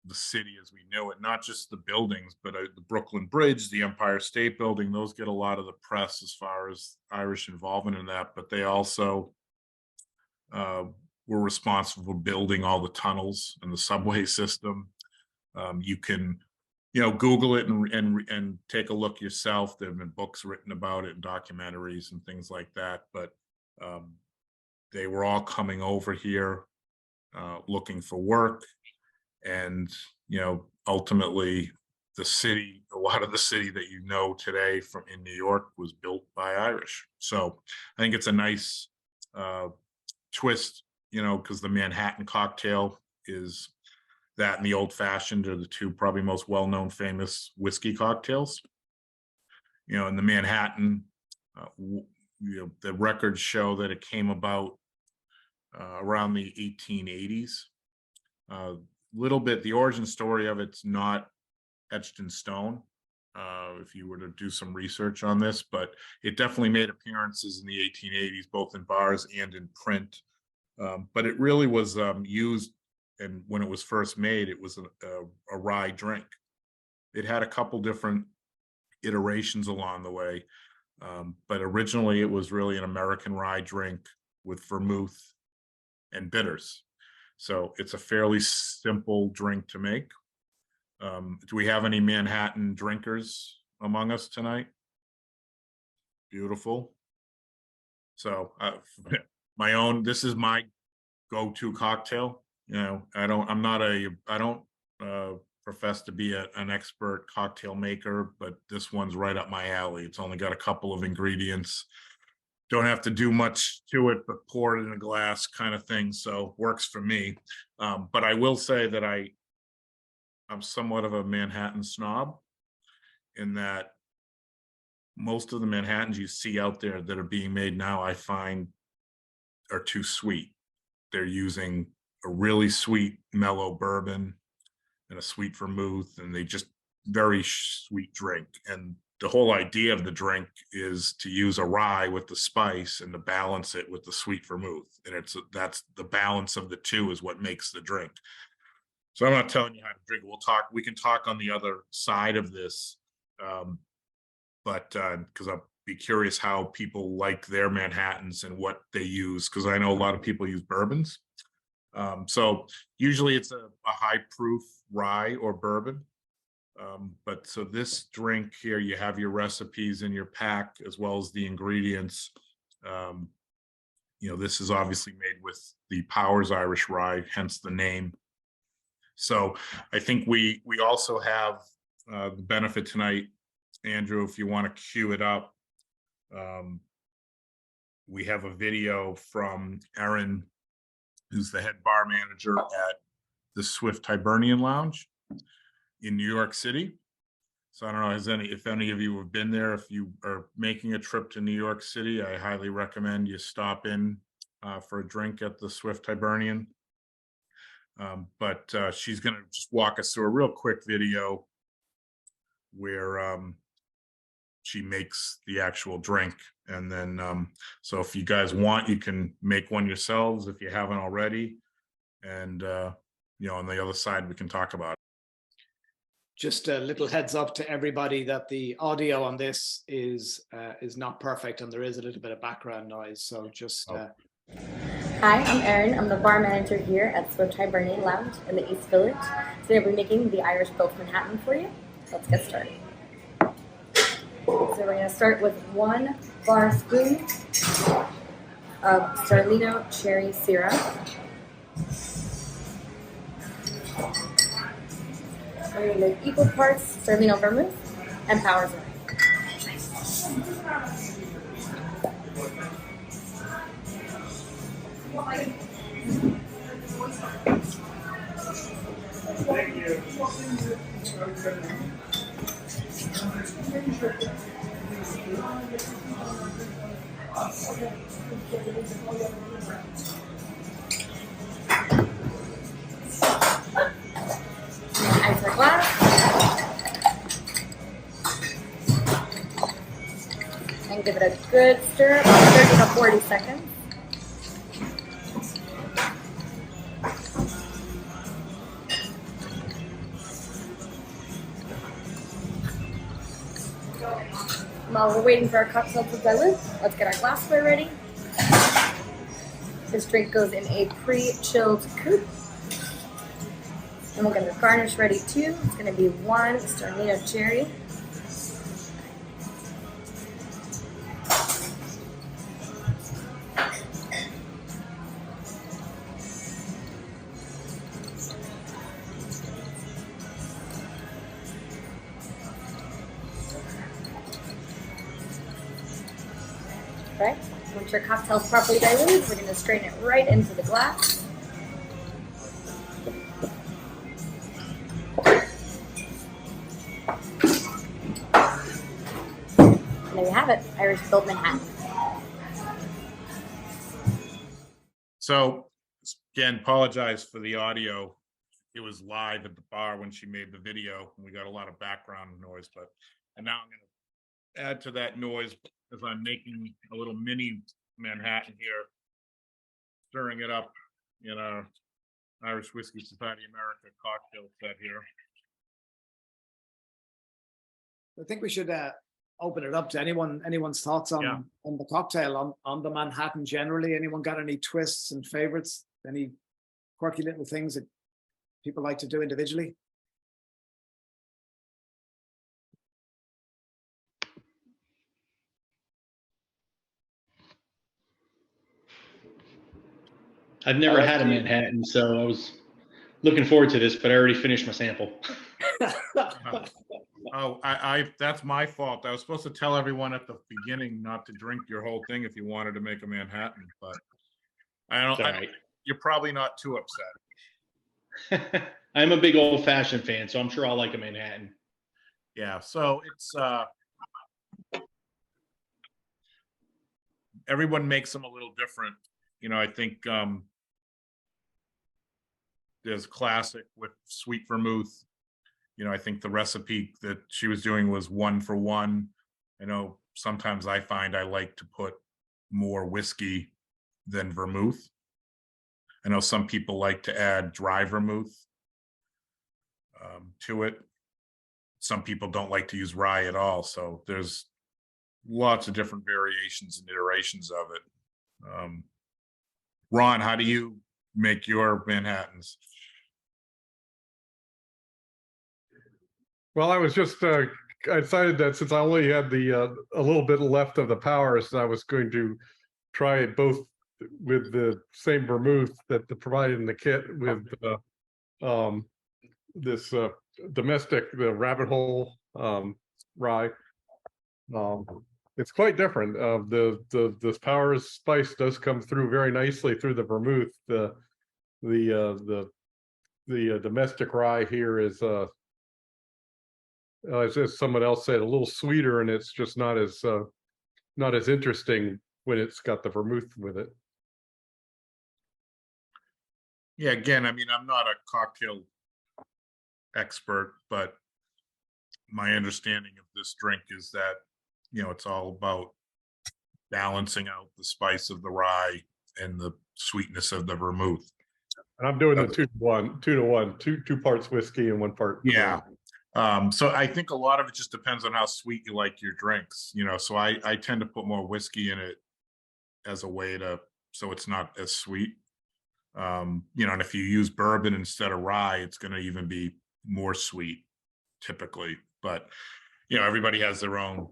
the city as we know it, not just the buildings, but the Brooklyn Bridge, the Empire State Building, those get a lot of the press as far as Irish involvement in that, but they also were responsible for building all the tunnels and the subway system. You can, Google it and take a look yourself. There have been books written about it and documentaries and things like that, but they were all coming over here looking for work. And, ultimately the city, a lot of the city that today from in New York was built by Irish. So I think it's a nice twist, because the Manhattan cocktail is that, and the old fashioned are the two probably most well-known famous whiskey cocktails. And the Manhattan, the records show that it came about around the 1880s. Little bit, the origin story of it's not etched in stone, if you were to do some research on this, but it definitely made appearances in the 1880s, both in bars and in print. But it really was used, and when it was first made, it was a rye drink. It had a couple different iterations along the way, but originally it was really an American rye drink with vermouth and bitters. So it's a fairly simple drink to make. Do we have any Manhattan drinkers among us tonight? Beautiful. So this is my go-to cocktail. I don't profess to be an expert cocktail maker, but this one's right up my alley. It's only got a couple of ingredients. Don't have to do much to it, but pour it in a glass kind of thing. So works for me. But I will say that I'm somewhat of a Manhattan snob, in that most of the Manhattans you see out there that are being made now, I find are too sweet. They're using a really sweet, mellow bourbon and a sweet vermouth, and they just very sweet drink. And the whole idea of the drink is to use a rye with the spice and to balance it with the sweet vermouth. And that's the balance of the two is what makes the drink. So I'm not telling you how to drink it. We can talk on the other side of this. But because I'll be curious how people like their Manhattans and what they use, because I know a lot of people use bourbons. So usually it's a high proof rye or bourbon. But so this drink here, you have your recipes in your pack as well as the ingredients. This is obviously made with the Powers Irish Rye, hence the name. So I think we also have the benefit tonight, Andrew, if you want to cue it up. We have a video from Erin, who's the head bar manager at the Swift Hibernian Lounge in New York City. So I don't know if any of you have been there. If you are making a trip to New York City, I highly recommend you stop in for a drink at the Swift Hibernian. But she's going to just walk us through a real quick video where she makes the actual drink. And then, so if you guys want, you can make one yourselves if you haven't already. And, on the other side, we can talk about it. just a little heads up to everybody that the audio on this is not perfect and there is a little bit of background noise. So just. Hi, I'm Erin. I'm the bar manager here at Swift Hibernian Lounge in the East Village. Today we're making the Irish Built Manhattan for you. Let's get started. So we're going to start with 1 bar spoon of Sterlino cherry syrup. We're going to make equal parts Sterlino vermouth and Powers Irish. Thank you. Ice our glass. And give it a good stir, about 30 to 40 seconds. While we're waiting for our cocktail to dilute, let's get our glassware ready. This drink goes in a pre-chilled coupe. And we'll get the garnish ready too. It's going to be 1 Sterlino cherry. Right? Once your cocktail's properly diluted, we're going to strain it right into the glass. And there you have it, Irish Built Manhattan. So again, apologize for the audio. It was live at the bar when she made the video, and we got a lot of background noise, and now I'm going to add to that noise as I'm making a little mini Manhattan here, stirring it up in our Irish Whiskey Society America cocktail set here. I think we should open it up to anyone's thoughts on the cocktail, on the Manhattan generally. Anyone got any twists and favorites? Any quirky little things that people like to do individually? I've never had a Manhattan, so I was looking forward to this, but I already finished my sample. Oh, that's my fault. I was supposed to tell everyone at the beginning not to drink your whole thing if you wanted to make a Manhattan, but you're probably not too upset. I'm a big old fashioned fan, so I'm sure I'll like a Manhattan. Yeah, so it's everyone makes them a little different. I think there's classic with sweet vermouth. I think the recipe that she was doing was 1 for 1. I know sometimes I find I like to put more whiskey than vermouth. I know some people like to add dry vermouth to it. Some people don't like to use rye at all. So there's lots of different variations and iterations of it. Ron, how do you make your Manhattans? Well, I was just, I decided that since I only had a little bit left of the Powers, I was going to try it both with the same vermouth that provided in the kit with this domestic, the Rabbit Hole rye. It's quite different. The Powers spice does come through very nicely through the vermouth. The domestic rye here is as someone else said, a little sweeter, and it's just not as interesting when it's got the vermouth with it. Yeah, again, I mean, I'm not a cocktail expert, but my understanding of this drink is that, it's all about balancing out the spice of the rye and the sweetness of the vermouth. And I'm doing the 2 to 1, 2 parts whiskey and 1 part. Yeah. So I think a lot of it just depends on how sweet you like your drinks, so I tend to put more whiskey in it as a way so it's not as sweet. And if you use bourbon instead of rye, it's going to even be more sweet typically. But, everybody has their own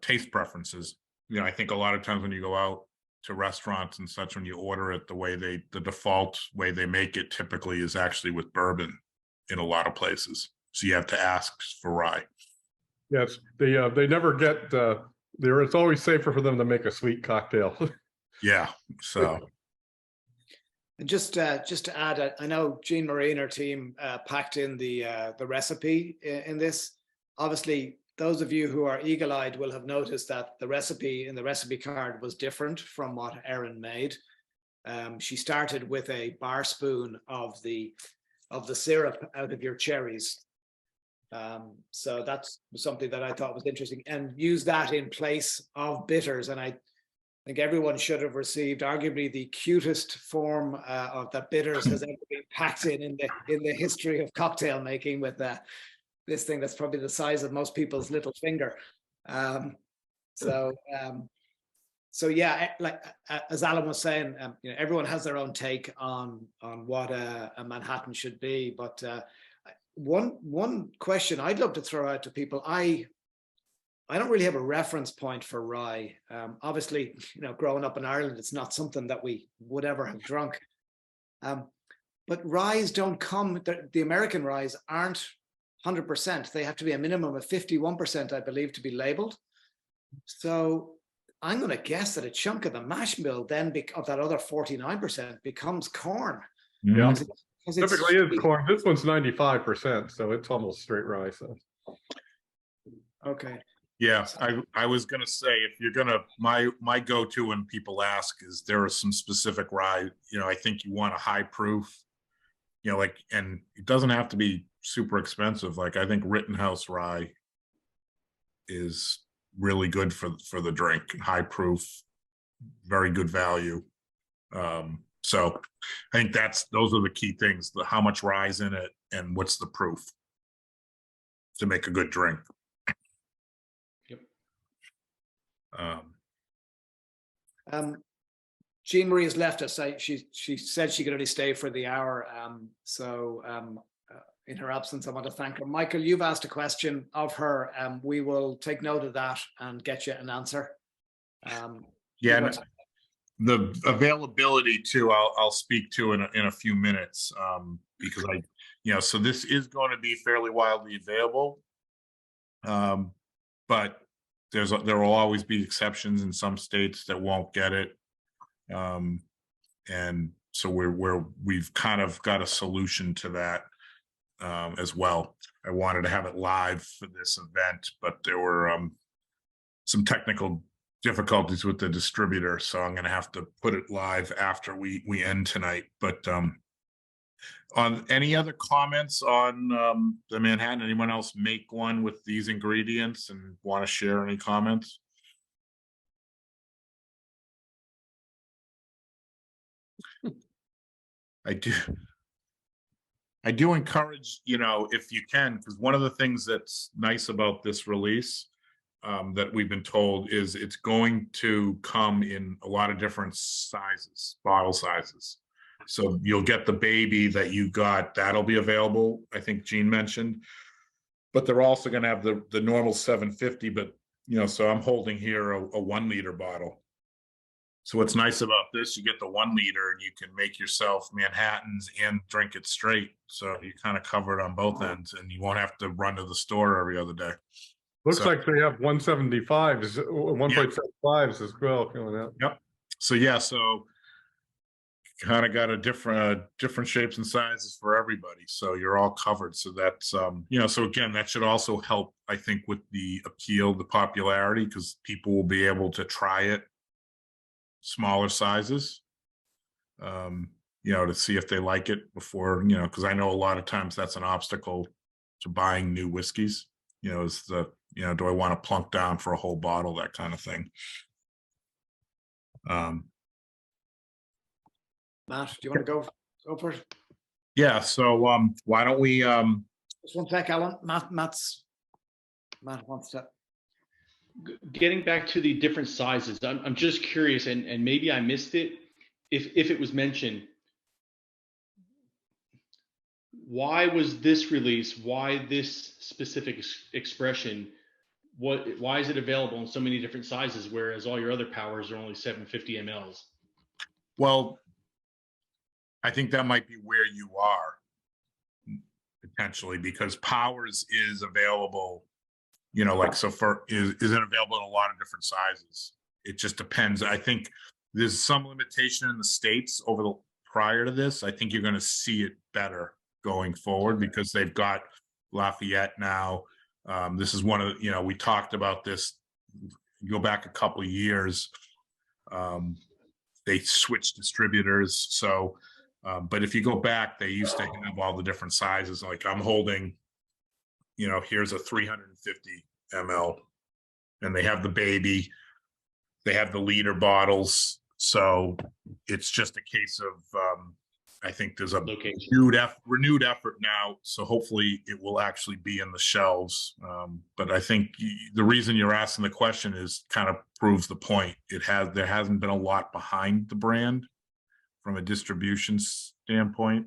taste preferences. I think a lot of times when you go out to restaurants and such, when you order it, the default way they make it typically is actually with bourbon in a lot of places. So you have to ask for rye. Yes, they never get there. It's always safer for them to make a sweet cocktail. Yeah. So. And just to add, I know Jean Marie and her team packed in the recipe in this. Obviously, those of you who are eagle-eyed will have noticed that the recipe in the recipe card was different from what Erin made. She started with a bar spoon of the syrup out of your cherries. So that's something that I thought was interesting, and use that in place of bitters. And I think everyone should have received arguably the cutest form of that bitters has ever been packed in the history of cocktail making, with this thing that's probably the size of most people's little finger. So yeah, like as Allan was saying, everyone has their own take on what a Manhattan should be. But one question I'd love to throw out to people, I don't really have a reference point for rye. Obviously, growing up in Ireland, it's not something that we would ever have drunk. But ryes don't come, the American ryes aren't 100%. They have to be a minimum of 51%, I believe, to be labeled. So I'm going to guess that a chunk of the mash bill then of that other 49% becomes corn. Yeah, Because typically is corn. This one's 95%, so it's almost straight rye. So okay. Yeah, I was gonna say, if you're gonna, my go-to when people ask is there are some specific rye. I think you want a high proof. And it doesn't have to be super expensive. Like I think Rittenhouse rye is really good for the drink, high proof, very good value. So I think those are the key things: how much rye is in it and what's the proof to make a good drink. Yep. Jean Marie has left us. She said she could only stay for the hour. In her absence, I want to thank her. Michael, you've asked a question of her. We will take note of that and get you an answer. Yeah, the availability too, I'll speak to in a few minutes, because so this is going to be fairly widely available, but there will always be exceptions in some states that won't get it, and so we've kind of got a solution to that as well. I wanted to have it live for this event, but there were some technical difficulties with the distributor, so I'm going to have to put it live after we end tonight. But on any other comments on the Manhattan? Anyone else make one with these ingredients and want to share any comments? I do encourage, if you can, because one of the things that's nice about this release that we've been told is it's going to come in a lot of different sizes, bottle sizes. So you'll get the baby that you got, that'll be available, I think Jean mentioned, but they're also going to have the normal 750, but so I'm holding here a 1 liter bottle. So what's nice about this, you get the 1 liter and you can make yourself Manhattans and drink it straight. So you kind of cover it on both ends and you won't have to run to the store every other day. looks like they have 175s, 1.75s as well coming out. Yep. So yeah, so kind of got a different shapes and sizes for everybody. So you're all covered. So that's so again, that should also help, I think, with the appeal, the popularity, because people will be able to try it smaller sizes, to see if they like it before, because I know a lot of times that's an obstacle to buying new whiskeys, is the, do I want to plunk down for a whole bottle, that kind of thing. Matt, do you want to go for it? Yeah, so why don't we Just one sec, Alan. Matt wants to. Getting back to the different sizes, I'm just curious, and maybe I missed it, if it was mentioned. Why was this release? Why this specific expression? Why is it available in so many different sizes, whereas all your other powers are only 750 mLs? Well, I think that might be where you are potentially, because Powers is available, like so for isn't available in a lot of different sizes. It just depends. I think there's some limitation in the States prior to this. I think you're going to see it better going forward because they've got Lafayette now. This is one of we talked about this. Go back a couple of years. They switched distributors. So, but if you go back, they used to have all the different sizes. Like I'm holding, here's a 350 ml, and they have the baby, they have the liter bottles. So it's just a case of, I think there's a renewed effort now. So hopefully it will actually be in the shelves. But I think the reason you're asking the question is kind of proves the point. There hasn't been a lot behind the brand from a distribution standpoint.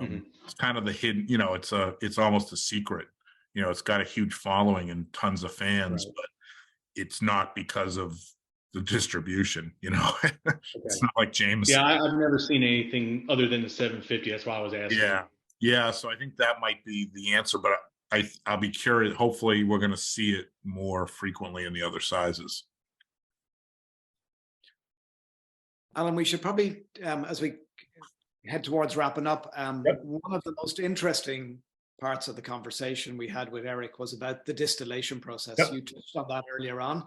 It's kind of the hidden, it's almost a secret. It's got a huge following and tons of fans, but it's not because of the distribution, It's not like Jameson. Yeah, I've never seen anything other than the 750. That's why I was asking. Yeah. So I think that might be the answer, but I'll be curious. Hopefully we're going to see it more frequently in the other sizes. Alan, we should probably, as we head towards wrapping up, one of the most interesting parts of the conversation we had with Eric was about the distillation process. You touched on that earlier on.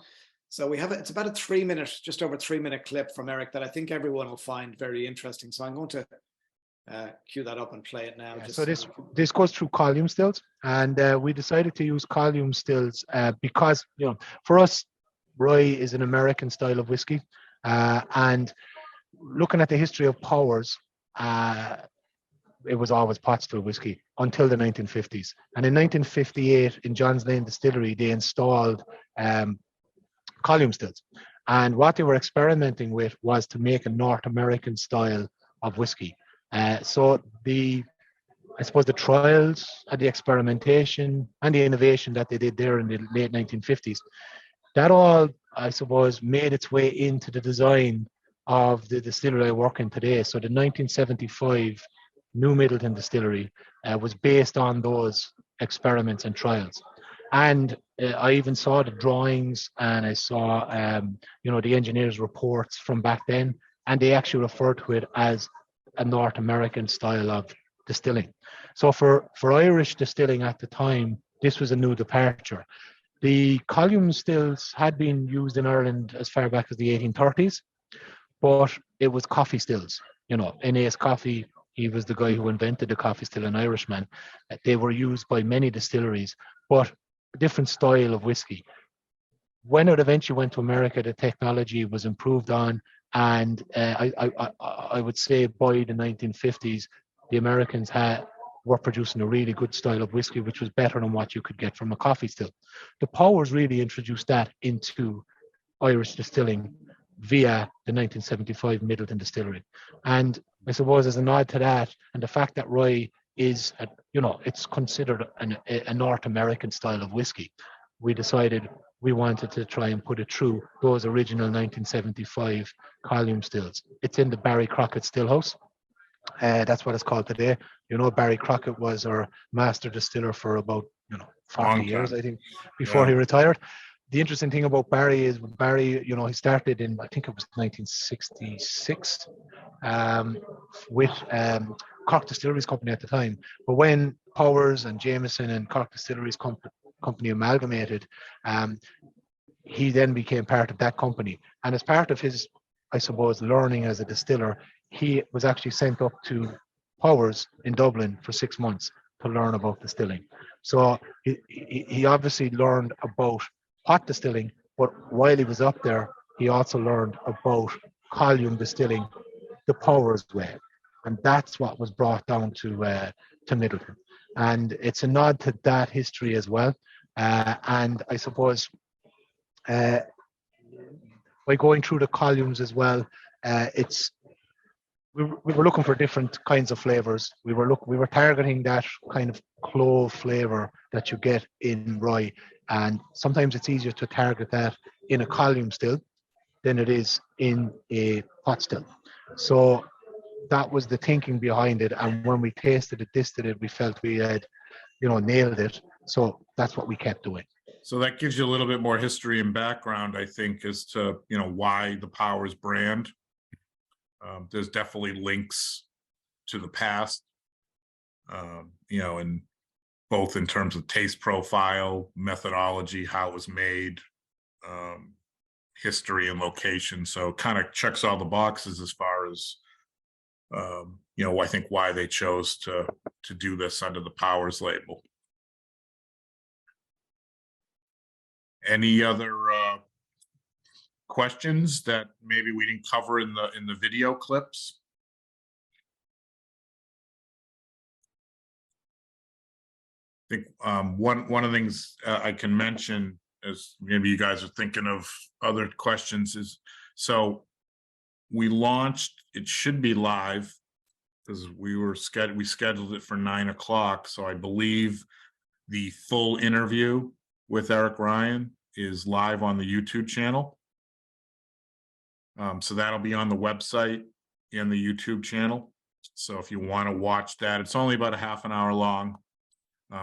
So it's about just over 3 minute clip from Eric that I think everyone will find very interesting. So I'm going to cue that up and play it now. So this goes through column stills, and we decided to use column stills because, for us, rye is an American style of whiskey. And looking at the history of Powers, it was always pot still whiskey until the 1950s. And in 1958, in John's Lane Distillery, they installed column stills. And what they were experimenting with was to make a North American style of whiskey. So the trials and the experimentation and the innovation that they did there in the late 1950s, that all, I suppose, made its way into the design of the distillery I work in today. So the 1975 New Middleton Distillery was based on those experiments and trials. And I even saw the drawings, and I saw, the engineers' reports from back then, and they actually referred to it as a North American style of distilling. So for Irish distilling at the time, this was a new departure. The column stills had been used in Ireland as far back as the 1830s, but it was coffee stills. N.A.'s Coffee, he was the guy who invented the coffee still, an Irishman. They were used by many distilleries, but a different style of whiskey. When it eventually went to America, the technology was improved on, and I would say by the 1950s, the Americans were producing a really good style of whiskey, which was better than what you could get from a coffee still. The Powers really introduced that into Irish distilling via the 1975 Middleton Distillery. And I suppose as a nod to that, and the fact that rye is, it's considered a North American style of whiskey, we decided we wanted to try and put it through those original 1975 column stills. It's in the Barry Crockett Stillhouse. That's what it's called today. Barry Crockett was our master distiller for about 40 years, I think, before he retired. The interesting thing about Barry is Barry, he started in, I think it was 1966 with Cork Distilleries Company at the time. But when Powers and Jameson and Cork Distilleries Company amalgamated, he then became part of that company. And as part of his, I suppose, learning as a distiller, he was actually sent up to Powers in Dublin for 6 months to learn about distilling. So he obviously learned about pot distilling, but while he was up there, he also learned about column distilling the Powers way. And that's what was brought down to Middleton. And it's a nod to that history as well. And I suppose by going through the columns as well, we were looking for different kinds of flavors. We were targeting that kind of clove flavor that you get in rye, and sometimes it's easier to target that in a column still than it is in a pot still. So that was the thinking behind it, and when we tasted it, tasted it, we felt we had, nailed it. So that's what we kept doing. So that gives you a little bit more history and background, I think, as to, why the Powers brand. There's definitely links to the past, in both in terms of taste profile, methodology, how it was made, history and location. So kind of checks all the boxes as far as, I think why they chose to do this under the Powers label. Any other questions that maybe we didn't cover in the video clips? I think one of the things I can mention, as maybe you guys are thinking of other questions, is so we launched. It should be live because we scheduled it for 9 o'clock. So I believe the full interview with Eric Ryan is live on the YouTube channel. So that'll be on the website and the YouTube channel. So if you want to watch that, it's only about a half an hour long.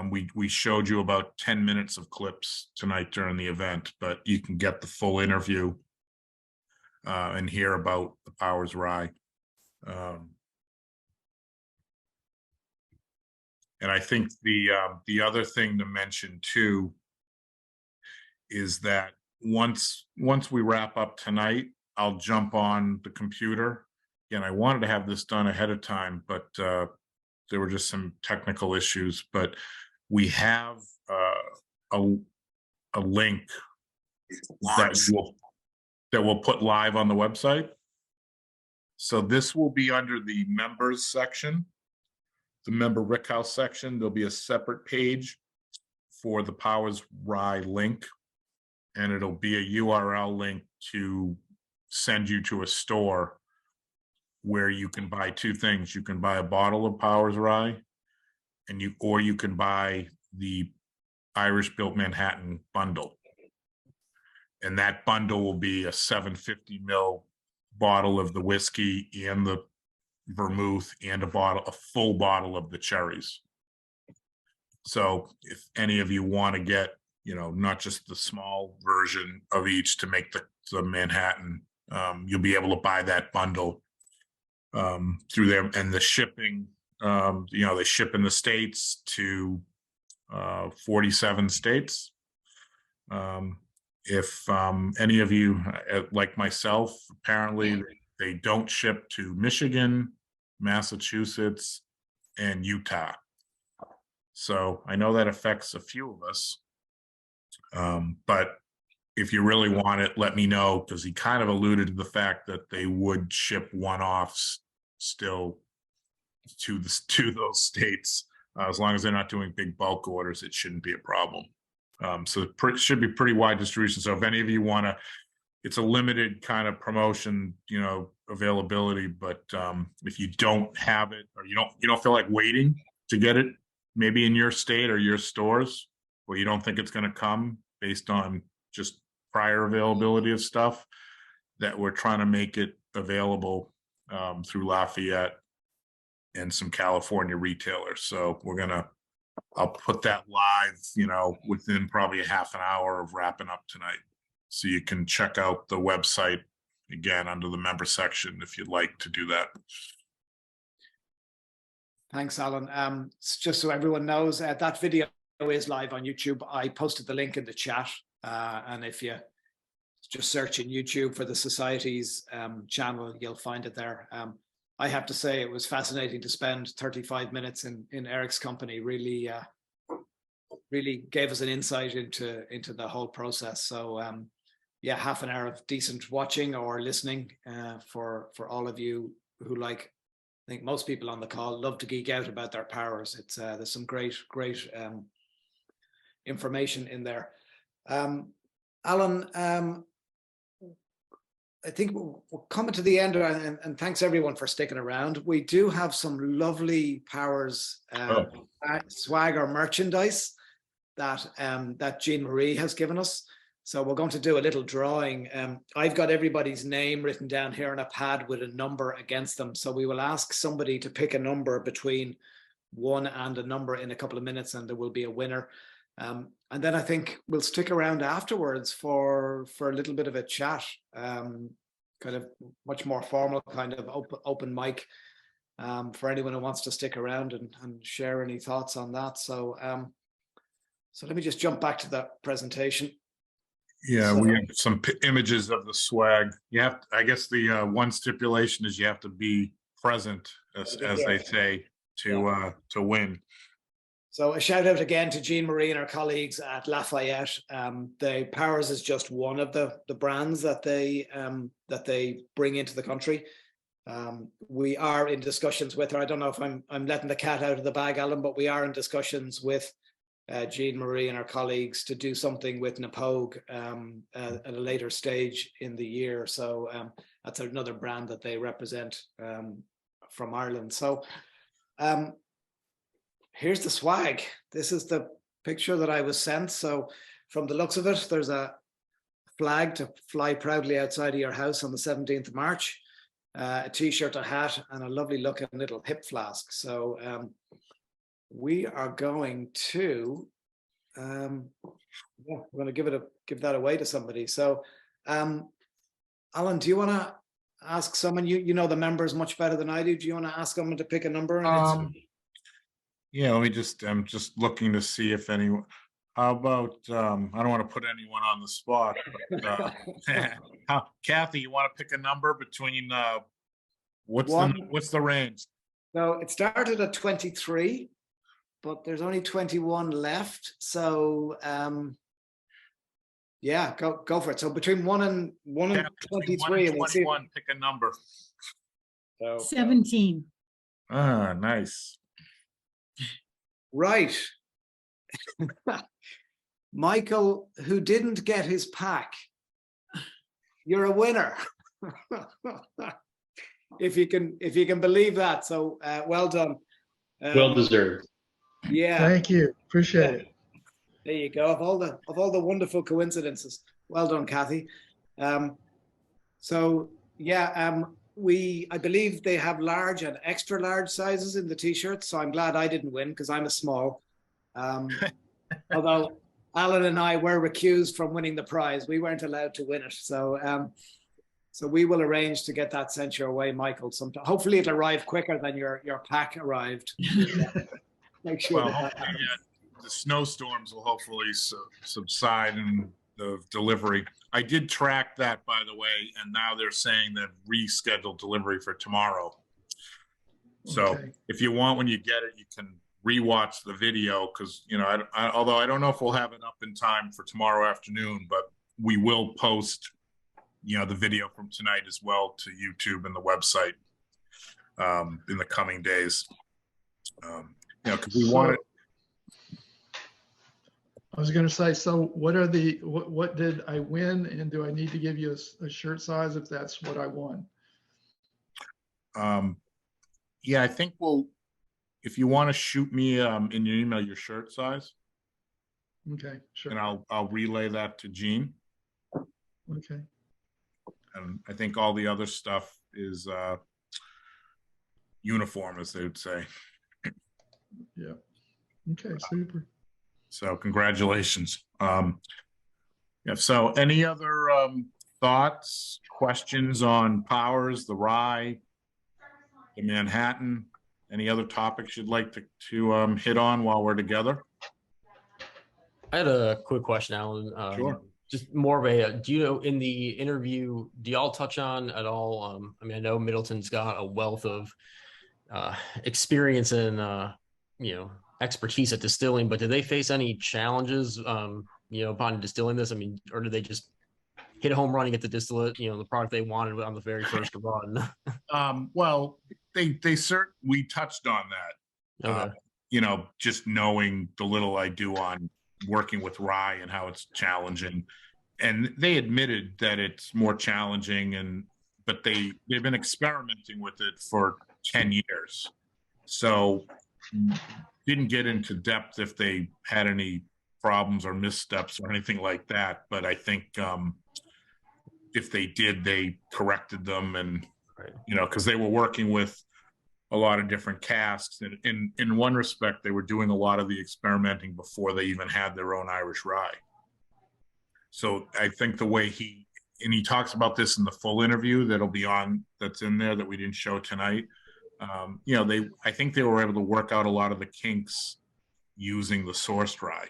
We showed you about 10 minutes of clips tonight during the event, but you can get the full interview and hear about the Powers Rye. And I think the other thing to mention too is that once we wrap up tonight, I'll jump on the computer. Again, I wanted to have this done ahead of time, but there were just some technical issues. But we have a link that we'll put live on the website. So this will be under the members section, the member Rickhouse section. There'll be a separate page for the Powers Rye link, and it'll be a URL link to send you to a store where you can buy two things. You can buy a bottle of Powers Rye, or you can buy the Irish Built Manhattan bundle. And that bundle will be a 750 ml bottle of the whiskey and the vermouth and a full bottle of the cherries. So if any of you want to get, not just the small version of each to make the Manhattan, you'll be able to buy that bundle through there. And the shipping, they ship in the States to 47 states. If any of you, like myself, apparently they don't ship to Michigan, Massachusetts, and Utah. So I know that affects a few of us. But if you really want it, let me know, because he kind of alluded to the fact that they would ship one-offs still to those states. As long as they're not doing big bulk orders, it shouldn't be a problem. So it should be pretty wide distribution. So if any of you want to, it's a limited kind of promotion, availability. But if you don't have it, or you don't feel like waiting to get it, maybe in your state or your stores, or you don't think it's going to come based on just prior availability of stuff, that we're trying to make it available through Lafayette and some California retailers. So I'll put that live, within probably a half an hour of wrapping up tonight. So you can check out the website again under the member section if you'd like to do that. Thanks, Alan. Just so everyone knows, that video is live on YouTube. I posted the link in the chat. And if you just search in YouTube for the Society's channel, you'll find it there. I have to say it was fascinating to spend 35 minutes in Eric's company. Really gave us an insight into the whole process. So half an hour of decent watching or listening for all of you who like I think most people on the call love to geek out about their Powers. It's there's some great information in there. Allan, I think we're coming to the end, and thanks everyone for sticking around. We do have some lovely Powers swag or merchandise that that Jean Marie has given us. So we're going to do a little drawing. I've got everybody's name written down here on a pad with a number against them. So we will ask somebody to pick a number between 1 and a number in a couple of minutes, and there will be a winner. And then I think we'll stick around afterwards for a little bit of a chat, kind of much more formal, kind of open mic for anyone who wants to stick around and share any thoughts on that. So, so let me just jump back to that presentation. Yeah, So- we have some images of the swag. You have, I guess the one stipulation is you have to be present, as they say, to win. So a shout out again to Jean Marie and our colleagues at Lafayette. The Powers is just one of the brands that they bring into the country. We are in discussions with her. I don't know if I'm letting the cat out of the bag, Alan, but we are in discussions with Jean Marie and our colleagues to do something with Napogue at a later stage in the year. So that's another brand that they represent from Ireland. So here's the swag. This is the picture that I was sent. So from the looks of it, there's a flag to fly proudly outside of your house on the 17th of March, a t-shirt, a hat, and a lovely looking little hip flask. So we are going to, we're going to give that away to somebody. So, Alan, do you want to ask someone? You know the members much better than I do. Do you want to ask someone to pick a number? Yeah, let me just. I'm just looking to see if anyone. How about? I don't want to put anyone on the spot. But, Kathy, you want to pick a number between? What's the range? So it started at 23. But there's only 21 left. So yeah, go for it. So between 1 and 23, and we'll see. Pick a number. So, 17. Ah, nice. Right. Michael, who didn't get his pack, you're a winner. if you can believe that. So well done. Well deserved. Yeah. Thank you. Appreciate it. There you go. Of all the wonderful coincidences. Well done, Kathy. So yeah, I believe they have large and extra large sizes in the t-shirts. So I'm glad I didn't win because I'm a small. Although Alan and I were recused from winning the prize. We weren't allowed to win it. So so we will arrange to get that sent your way, Michael, sometime. Hopefully it'll arrive quicker than your pack arrived. Make sure Well, that hopefully, the snowstorms will hopefully subside in the delivery. I did track that, by the way, and now they're saying they've rescheduled delivery for tomorrow. So Okay. if you want, when you get it, you can rewatch the video because, you know, although I don't know if we'll have it up in time for tomorrow afternoon, but we will post, you know, the video from tonight as well to YouTube and the website in the coming days. You know, because we want it. I was going to say, so what did I win, and do I need to give you a shirt size if that's what I won? Yeah, I think if you want to shoot me in your email your shirt size, Okay, sure. and I'll relay that to Jean. Okay. And I think all the other stuff is uniform, as they would say. Yeah. Okay, super. So congratulations. Yeah. So any other thoughts, questions on Powers, the Rye, the Manhattan? Any other topics you'd like to hit on while we're together? I had a quick question, Alan. Sure. Just more of a, do you know, in the interview, do y'all touch on at all? I mean, I know Middleton's got a wealth of experience and, you know, expertise at distilling, but do they face any challenges, you know, upon distilling this? I mean, or do they just hit a home run and get the distillate, the product they wanted on the very first run. Well, we touched on that. Okay. Just knowing the little I do on working with rye and how it's challenging. And they admitted that it's more challenging, but they've been experimenting with it for 10 years. So didn't get into depth if they had any problems or missteps or anything like that. But I think if they did, they corrected them, and because they were working with a lot of different casks, and in one respect, they were doing a lot of the experimenting before they even had their own Irish rye. So I think the way he talks about this in the full interview that'll be on, that's in there that we didn't show tonight. I think they were able to work out a lot of the kinks using the sourced rye.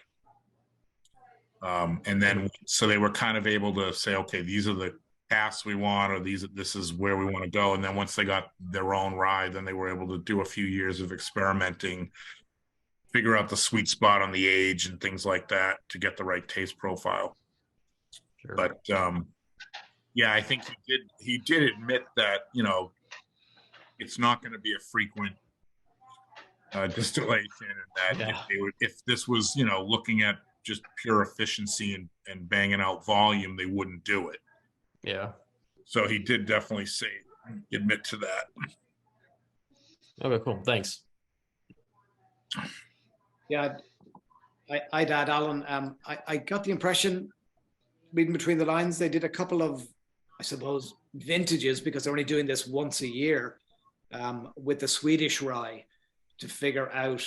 And then, so they were kind of able to say, okay, these are the casks we want, or this is where we want to go. And then once they got their own rye, then they were able to do a few years of experimenting, figure out the sweet spot on the age and things like that to get the right taste profile. Sure. But yeah, I think he did admit that, it's not going to be a frequent distillation, and that if this was, looking at just pure efficiency and banging out volume, they wouldn't do it. Yeah. So he did definitely admit to that. Okay, cool. Thanks. Yeah, I'd add, Alan, I got the impression, reading between the lines, they did a couple of, I suppose, vintages, because they're only doing this once a year, with the Swedish rye to figure out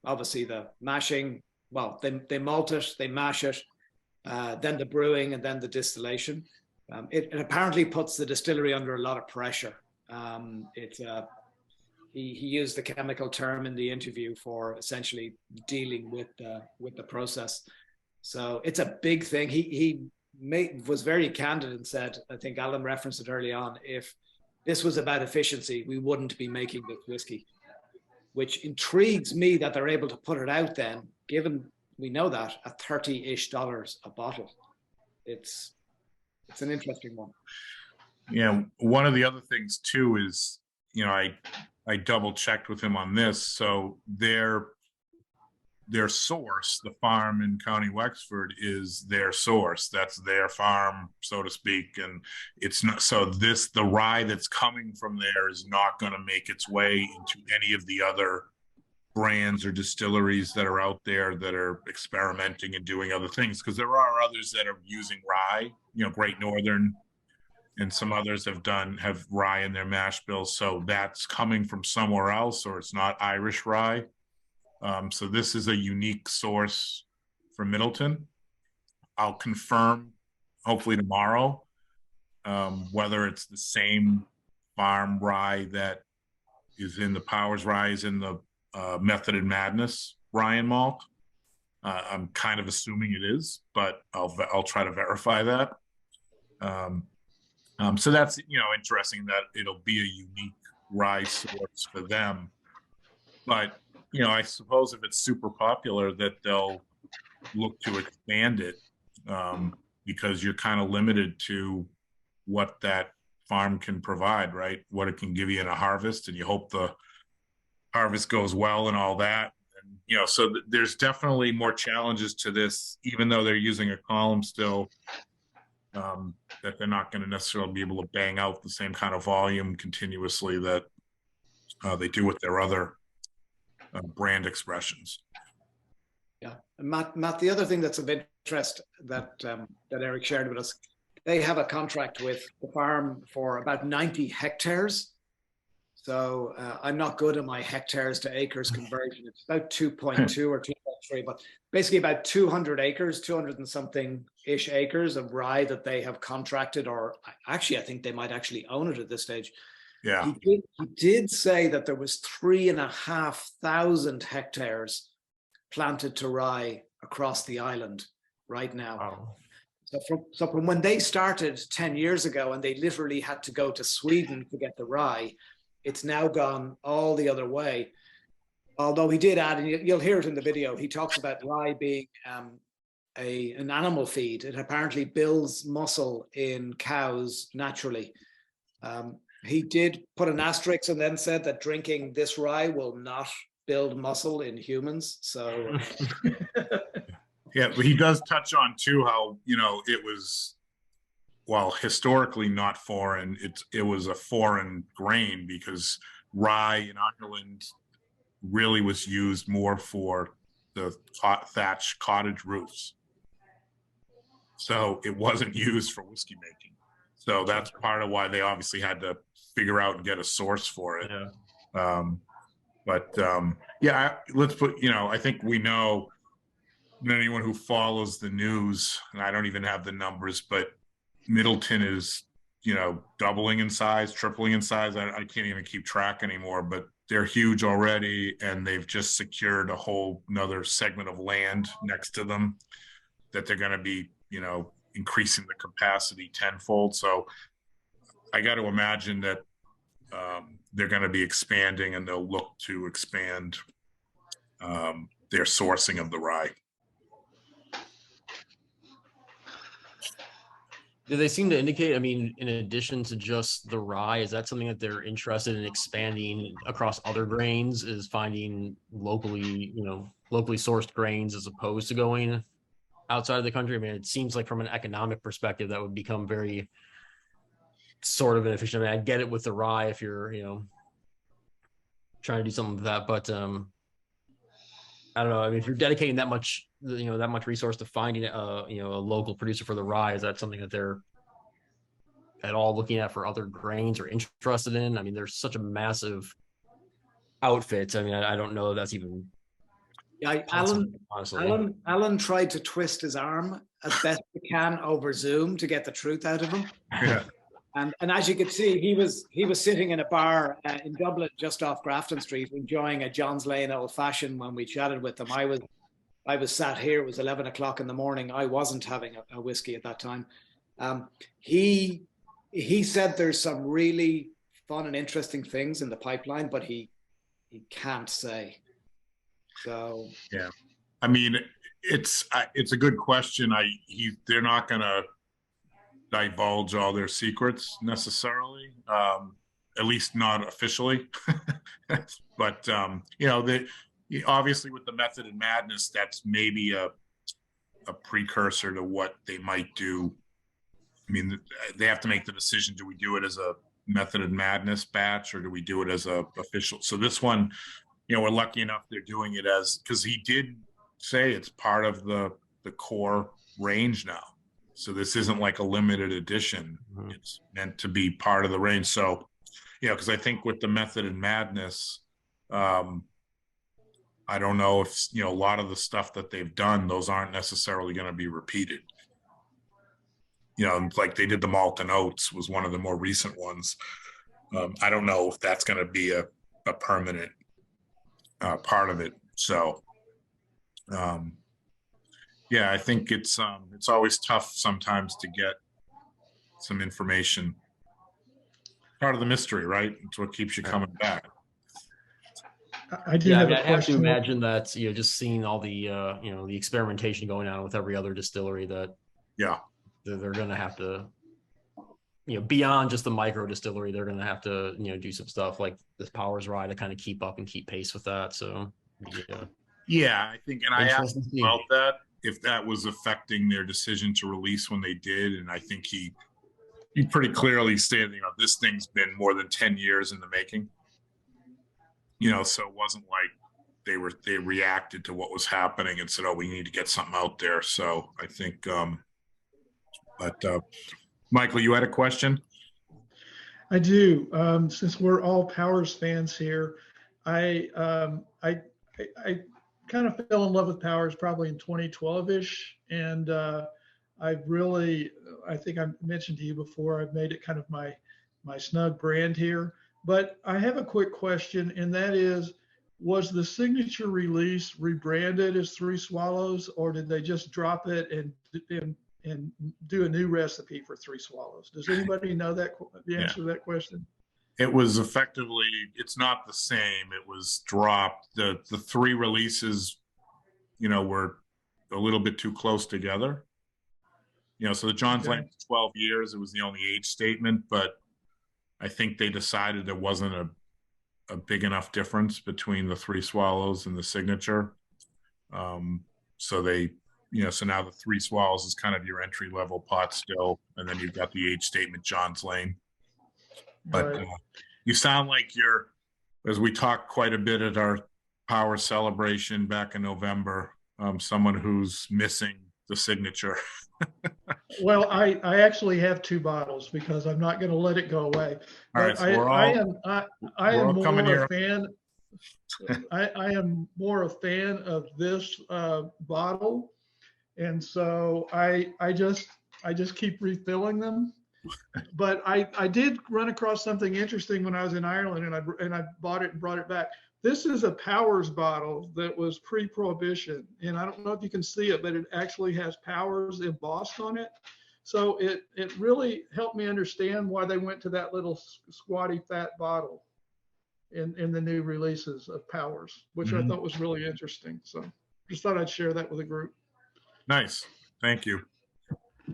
obviously the mashing. Well, they malt it, they mash it, then the brewing, and then the distillation. It apparently puts the distillery under a lot of pressure. He used the chemical term in the interview for essentially dealing with the process. So it's a big thing. He was very candid and said, I think Alan referenced it early on, if this was about efficiency, we wouldn't be making this whiskey, which intrigues me that they're able to put it out then, given we know that at $30-ish a bottle. It's an interesting one. Yeah, one of the other things too is, I double checked with him on this. So their source, the farm in County Wexford, is their source. That's their farm, so to speak. And it's not, so the rye that's coming from there is not going to make its way into any of the other brands or distilleries that are out there that are experimenting and doing other things. Because there are others that are using rye, Great Northern and some others have rye in their mash bills. So that's coming from somewhere else, or it's not Irish rye. So this is a unique source for Middleton. I'll confirm, hopefully tomorrow, whether it's the same farm rye that is in the Powers Rye, is in the Method and Madness rye and malt. I'm kind of assuming it is, but I'll try to verify that. So that's interesting that it'll be a unique rye source for them. But I suppose if it's super popular, that they'll look to expand it, because you're kind of limited to what that farm can provide, right? What it can give you in a harvest, and you hope the harvest goes well and all that. And, so there's definitely more challenges to this, even though they're using a column still, that they're not going to necessarily be able to bang out the same kind of volume continuously that they do with their other brand expressions. Yeah, and Matt, the other thing that's of interest that Eric shared with us, they have a contract with the farm for about 90 hectares. So I'm not good at my hectares to acres conversion. It's about 2.2 or 2.3, but basically about 200 acres, 200 and something ish acres of rye that they have contracted, or actually, I think they might actually own it at this stage. Yeah. He did say that there was 3,500 hectares planted to rye across the island right now. Wow. So from when they started 10 years ago, and they literally had to go to Sweden to get the rye, it's now gone all the other way. Although he did add, and you'll hear it in the video, he talks about rye being an animal feed. It apparently builds muscle in cows naturally. He did put an asterisk and then said that drinking this rye will not build muscle in humans. So Yeah, but he does touch on too how, you know, it was, while historically not foreign, it was a foreign grain because rye in Ireland really was used more for the thatched cottage roofs. So it wasn't used for whiskey making. So that's part of why they obviously had to figure out and get a source for it. Yeah. Let's put, you know, I think we know, anyone who follows the news, and I don't even have the numbers, but Middleton is, you know, doubling in size, tripling in size. I can't even keep track anymore, but they're huge already, and they've just secured a whole another segment of land next to them that they're going to be, you know, increasing the capacity tenfold. So I got to imagine that they're going to be expanding, and they'll look to expand their sourcing of the rye. Do they seem to indicate, I mean, in addition to just the rye, is that something that they're interested in expanding across other grains, is finding locally, you know, locally sourced grains as opposed to going outside of the country? I mean, it seems like from an economic perspective, that would become very sort of inefficient. I mean, I get it with the rye if you're, you know, trying to do something with that, but I don't know. I mean, if you're dedicating that much, you know, that much resource to finding you know, a local producer for the rye, is that something that they're at all looking at for other grains or interested in? I mean, there's such a massive outfit. I mean, I don't know if that's even possible, honestly. Allan tried to twist his arm as best he can over Zoom to get the truth out of him. Yeah. And as you could see, he was sitting in a bar in Dublin, just off Grafton Street, enjoying a John's Lane old fashioned when we chatted with him. I was sat here. It was 11 o'clock in the morning. I wasn't having a whiskey at that time. He said there's some really fun and interesting things in the pipeline, but he can't say. So yeah, I mean, it's a good question. They're not going to divulge all their secrets necessarily, at least not officially. But you know, obviously with the Method and Madness, that's maybe a precursor to what they might do. I mean, they have to make the decision: do we do it as a Method and Madness batch, or do we do it as a official? So this one, you know, we're lucky enough they're doing it as, because he did say it's part of the core range now. So this isn't like a limited edition. Mm-hmm. It's meant to be part of the range. So, you know, because I think with the Method and Madness, I don't know if, you know, a lot of the stuff that they've done, those aren't necessarily going to be repeated. You know, like they did the Malt and Oats was one of the more recent ones. I don't know if that's going to be a permanent part of it. So, yeah, I think it's always tough sometimes to get some information. Part of the mystery, right? It's what keeps you coming back. I do have a question. I have to imagine that, you know, just seeing all the you know, the experimentation going on with every other distillery, that they're going to have to, you know, beyond just the micro distillery, they're going to have to, you know, do some stuff like this Powers Rye to kind of keep up and keep pace with that. So yeah, I think, and I asked about that, if that was affecting their decision to release when they did, and I think he pretty clearly stated, you know, this thing's been more than 10 years in the making. You know, so it wasn't like they reacted to what was happening and said, "Oh, we need to get something out there." So I think, but Michael, you had a question? I do. Since we're all Powers fans here, I kind of fell in love with Powers probably in 2012-ish, and I think I mentioned to you before, I've made it kind of my snug brand here. But I have a quick question, and that is, was the signature release rebranded as Three Swallows, or did they just drop it and do a new recipe for Three Swallows? Does anybody know the answer to that question? It was effectively, it's not the same. It was dropped. The three releases, you know, were a little bit too close together. You know, so the John's Okay. Lane, 12 years, it was the only age statement, but I think they decided there wasn't a big enough difference between the Three Swallows and the Signature. So they, you know, so now the Three Swallows is kind of your entry level pot still, and then you've got the age statement John's Lane. But Right. you sound like you're, as we talked quite a bit at our Power celebration back in November, someone who's missing the Signature. Well, I actually have 2 bottles because I'm not going to let it go away. All right, But so we're I all, am I we're am all coming more here. a fan. I am more a fan of this bottle, and so I just keep refilling them. But I did run across something interesting when I was in Ireland, and I bought it and brought it back. This is a Powers bottle that was pre-prohibition, and I don't know if you can see it, but it actually has Powers embossed on it. So it really helped me understand why they went to that little squatty fat bottle in the new releases of Powers, which I thought was really interesting. So just thought I'd share that with the group. Nice, thank you.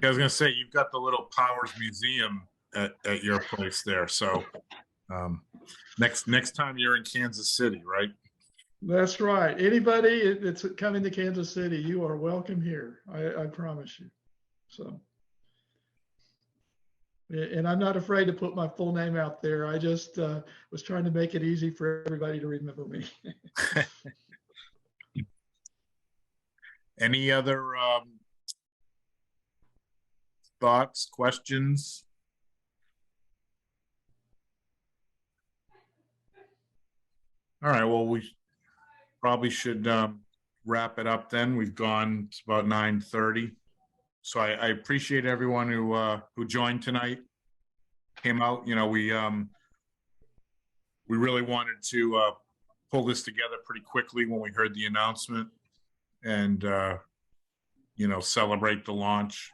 I was gonna say, you've got the little Powers Museum at your place there, so next time you're in Kansas City, right? That's right. Anybody that's coming to Kansas City, you are welcome here. I promise you. So, and I'm not afraid to put my full name out there. I just was trying to make it easy for everybody to remember me. Any other thoughts, questions? All right, well, we probably should wrap it up then. We've gone, it's about 9:30. So I appreciate everyone who joined tonight, came out. You know, we really wanted to pull this together pretty quickly when we heard the announcement, and you know, celebrate the launch,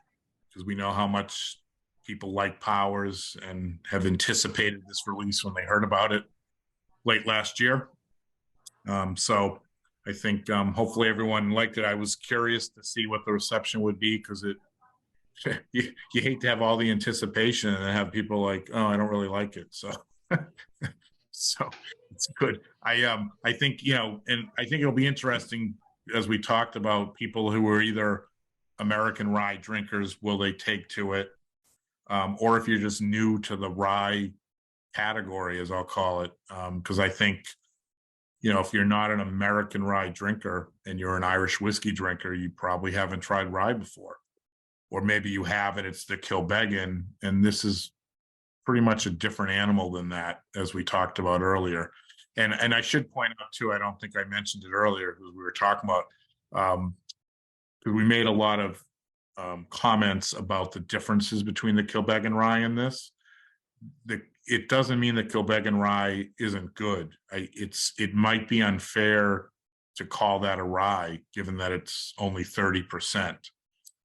because we know how much people like Powers and have anticipated this release when they heard about it late last year. So I think hopefully everyone liked it. I was curious to see what the reception would be, because you hate to have all the anticipation and have people like, oh, I don't really like it. So so it's good. I think, you know, and I think it'll be interesting, as we talked about, people who are either American rye drinkers, will they take to it? Or if you're just new to the rye category, as I'll call it, because I think, you know, if you're not an American rye drinker and you're an Irish whiskey drinker, you probably haven't tried rye before. Or maybe you have, and it's the Kilbeggan, and this is pretty much a different animal than that, as we talked about earlier. And I should point out too, I don't think I mentioned it earlier, because we were talking about, because we made a lot of comments about the differences between the Kilbeggan rye and this. It doesn't mean that Kilbeggan rye isn't good. It might be unfair to call that a rye, given that it's only 30%.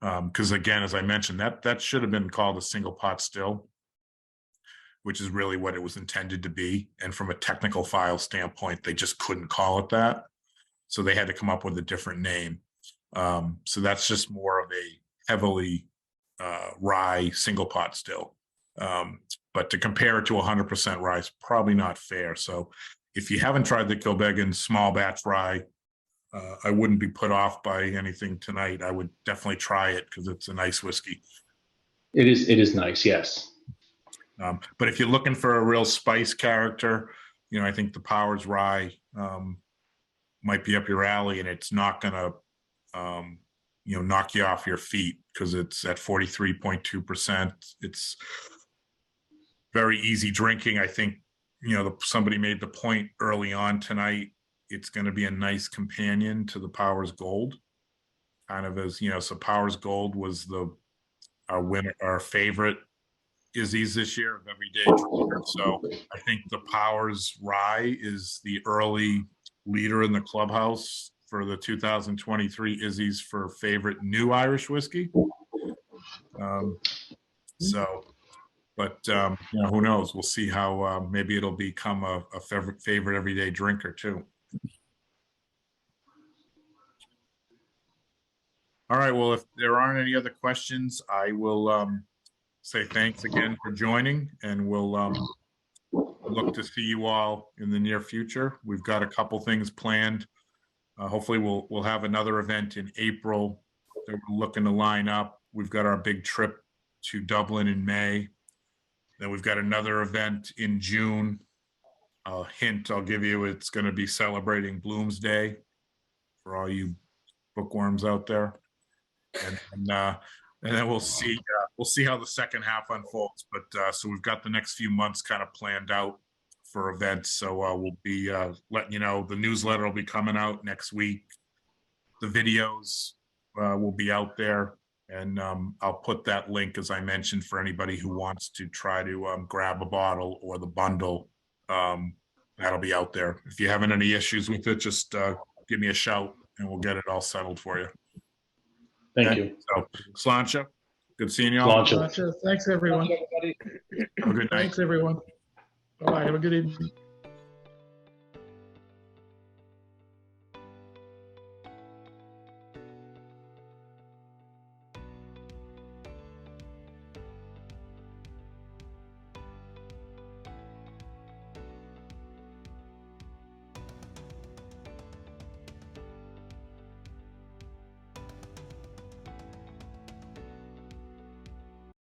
Because again, as I mentioned, that should have been called a single pot still, which is really what it was intended to be. And from a technical file standpoint, they just couldn't call it that. So they had to come up with a different name. So that's just more of a heavily rye single pot still. But to compare it to 100% rye is probably not fair. So if you haven't tried the Kilbeggan small batch rye, I wouldn't be put off by anything tonight. I would definitely try it, because it's a nice whiskey. It is nice, yes. But if you're looking for a real spice character, you know, I think the Powers Rye might be up your alley, and it's not gonna, you know, knock you off your feet, because it's at 43.2%. It's very easy drinking. I think, you know, somebody made the point early on tonight, it's going to be a nice companion to the Powers Gold, kind of, as, you know, so Powers Gold was our favorite Izzy's this year of everyday drinker. So I think the Powers Rye is the early leader in the clubhouse for the 2023 Izzy's for favorite new Irish whiskey. But you know, who knows? We'll see how maybe it'll become a favorite everyday drinker too. All right, well, if there aren't any other questions, I will say thanks again for joining, and we'll look to see you all in the near future. We've got a couple things planned. Hopefully we'll have another event in April that we're looking to line up. We've got our big trip to Dublin in May. Then we've got another event in June. A hint I'll give you, it's going to be celebrating Bloomsday for all you bookworms out there. And then we'll see how the second half unfolds. But so we've got the next few months kind of planned out for events. So we'll be letting you know. The newsletter will be coming out next week. The videos will be out there, and I'll put that link, as I mentioned, for anybody who wants to try to grab a bottle or the bundle. That'll be out there. If you're having any issues with it, just give me a shout, and we'll get it all settled for you. Thank you. So, Sláinte, good seeing you all. Thanks, everyone. Have a good night. Thanks, everyone. Bye-bye. Have a good evening.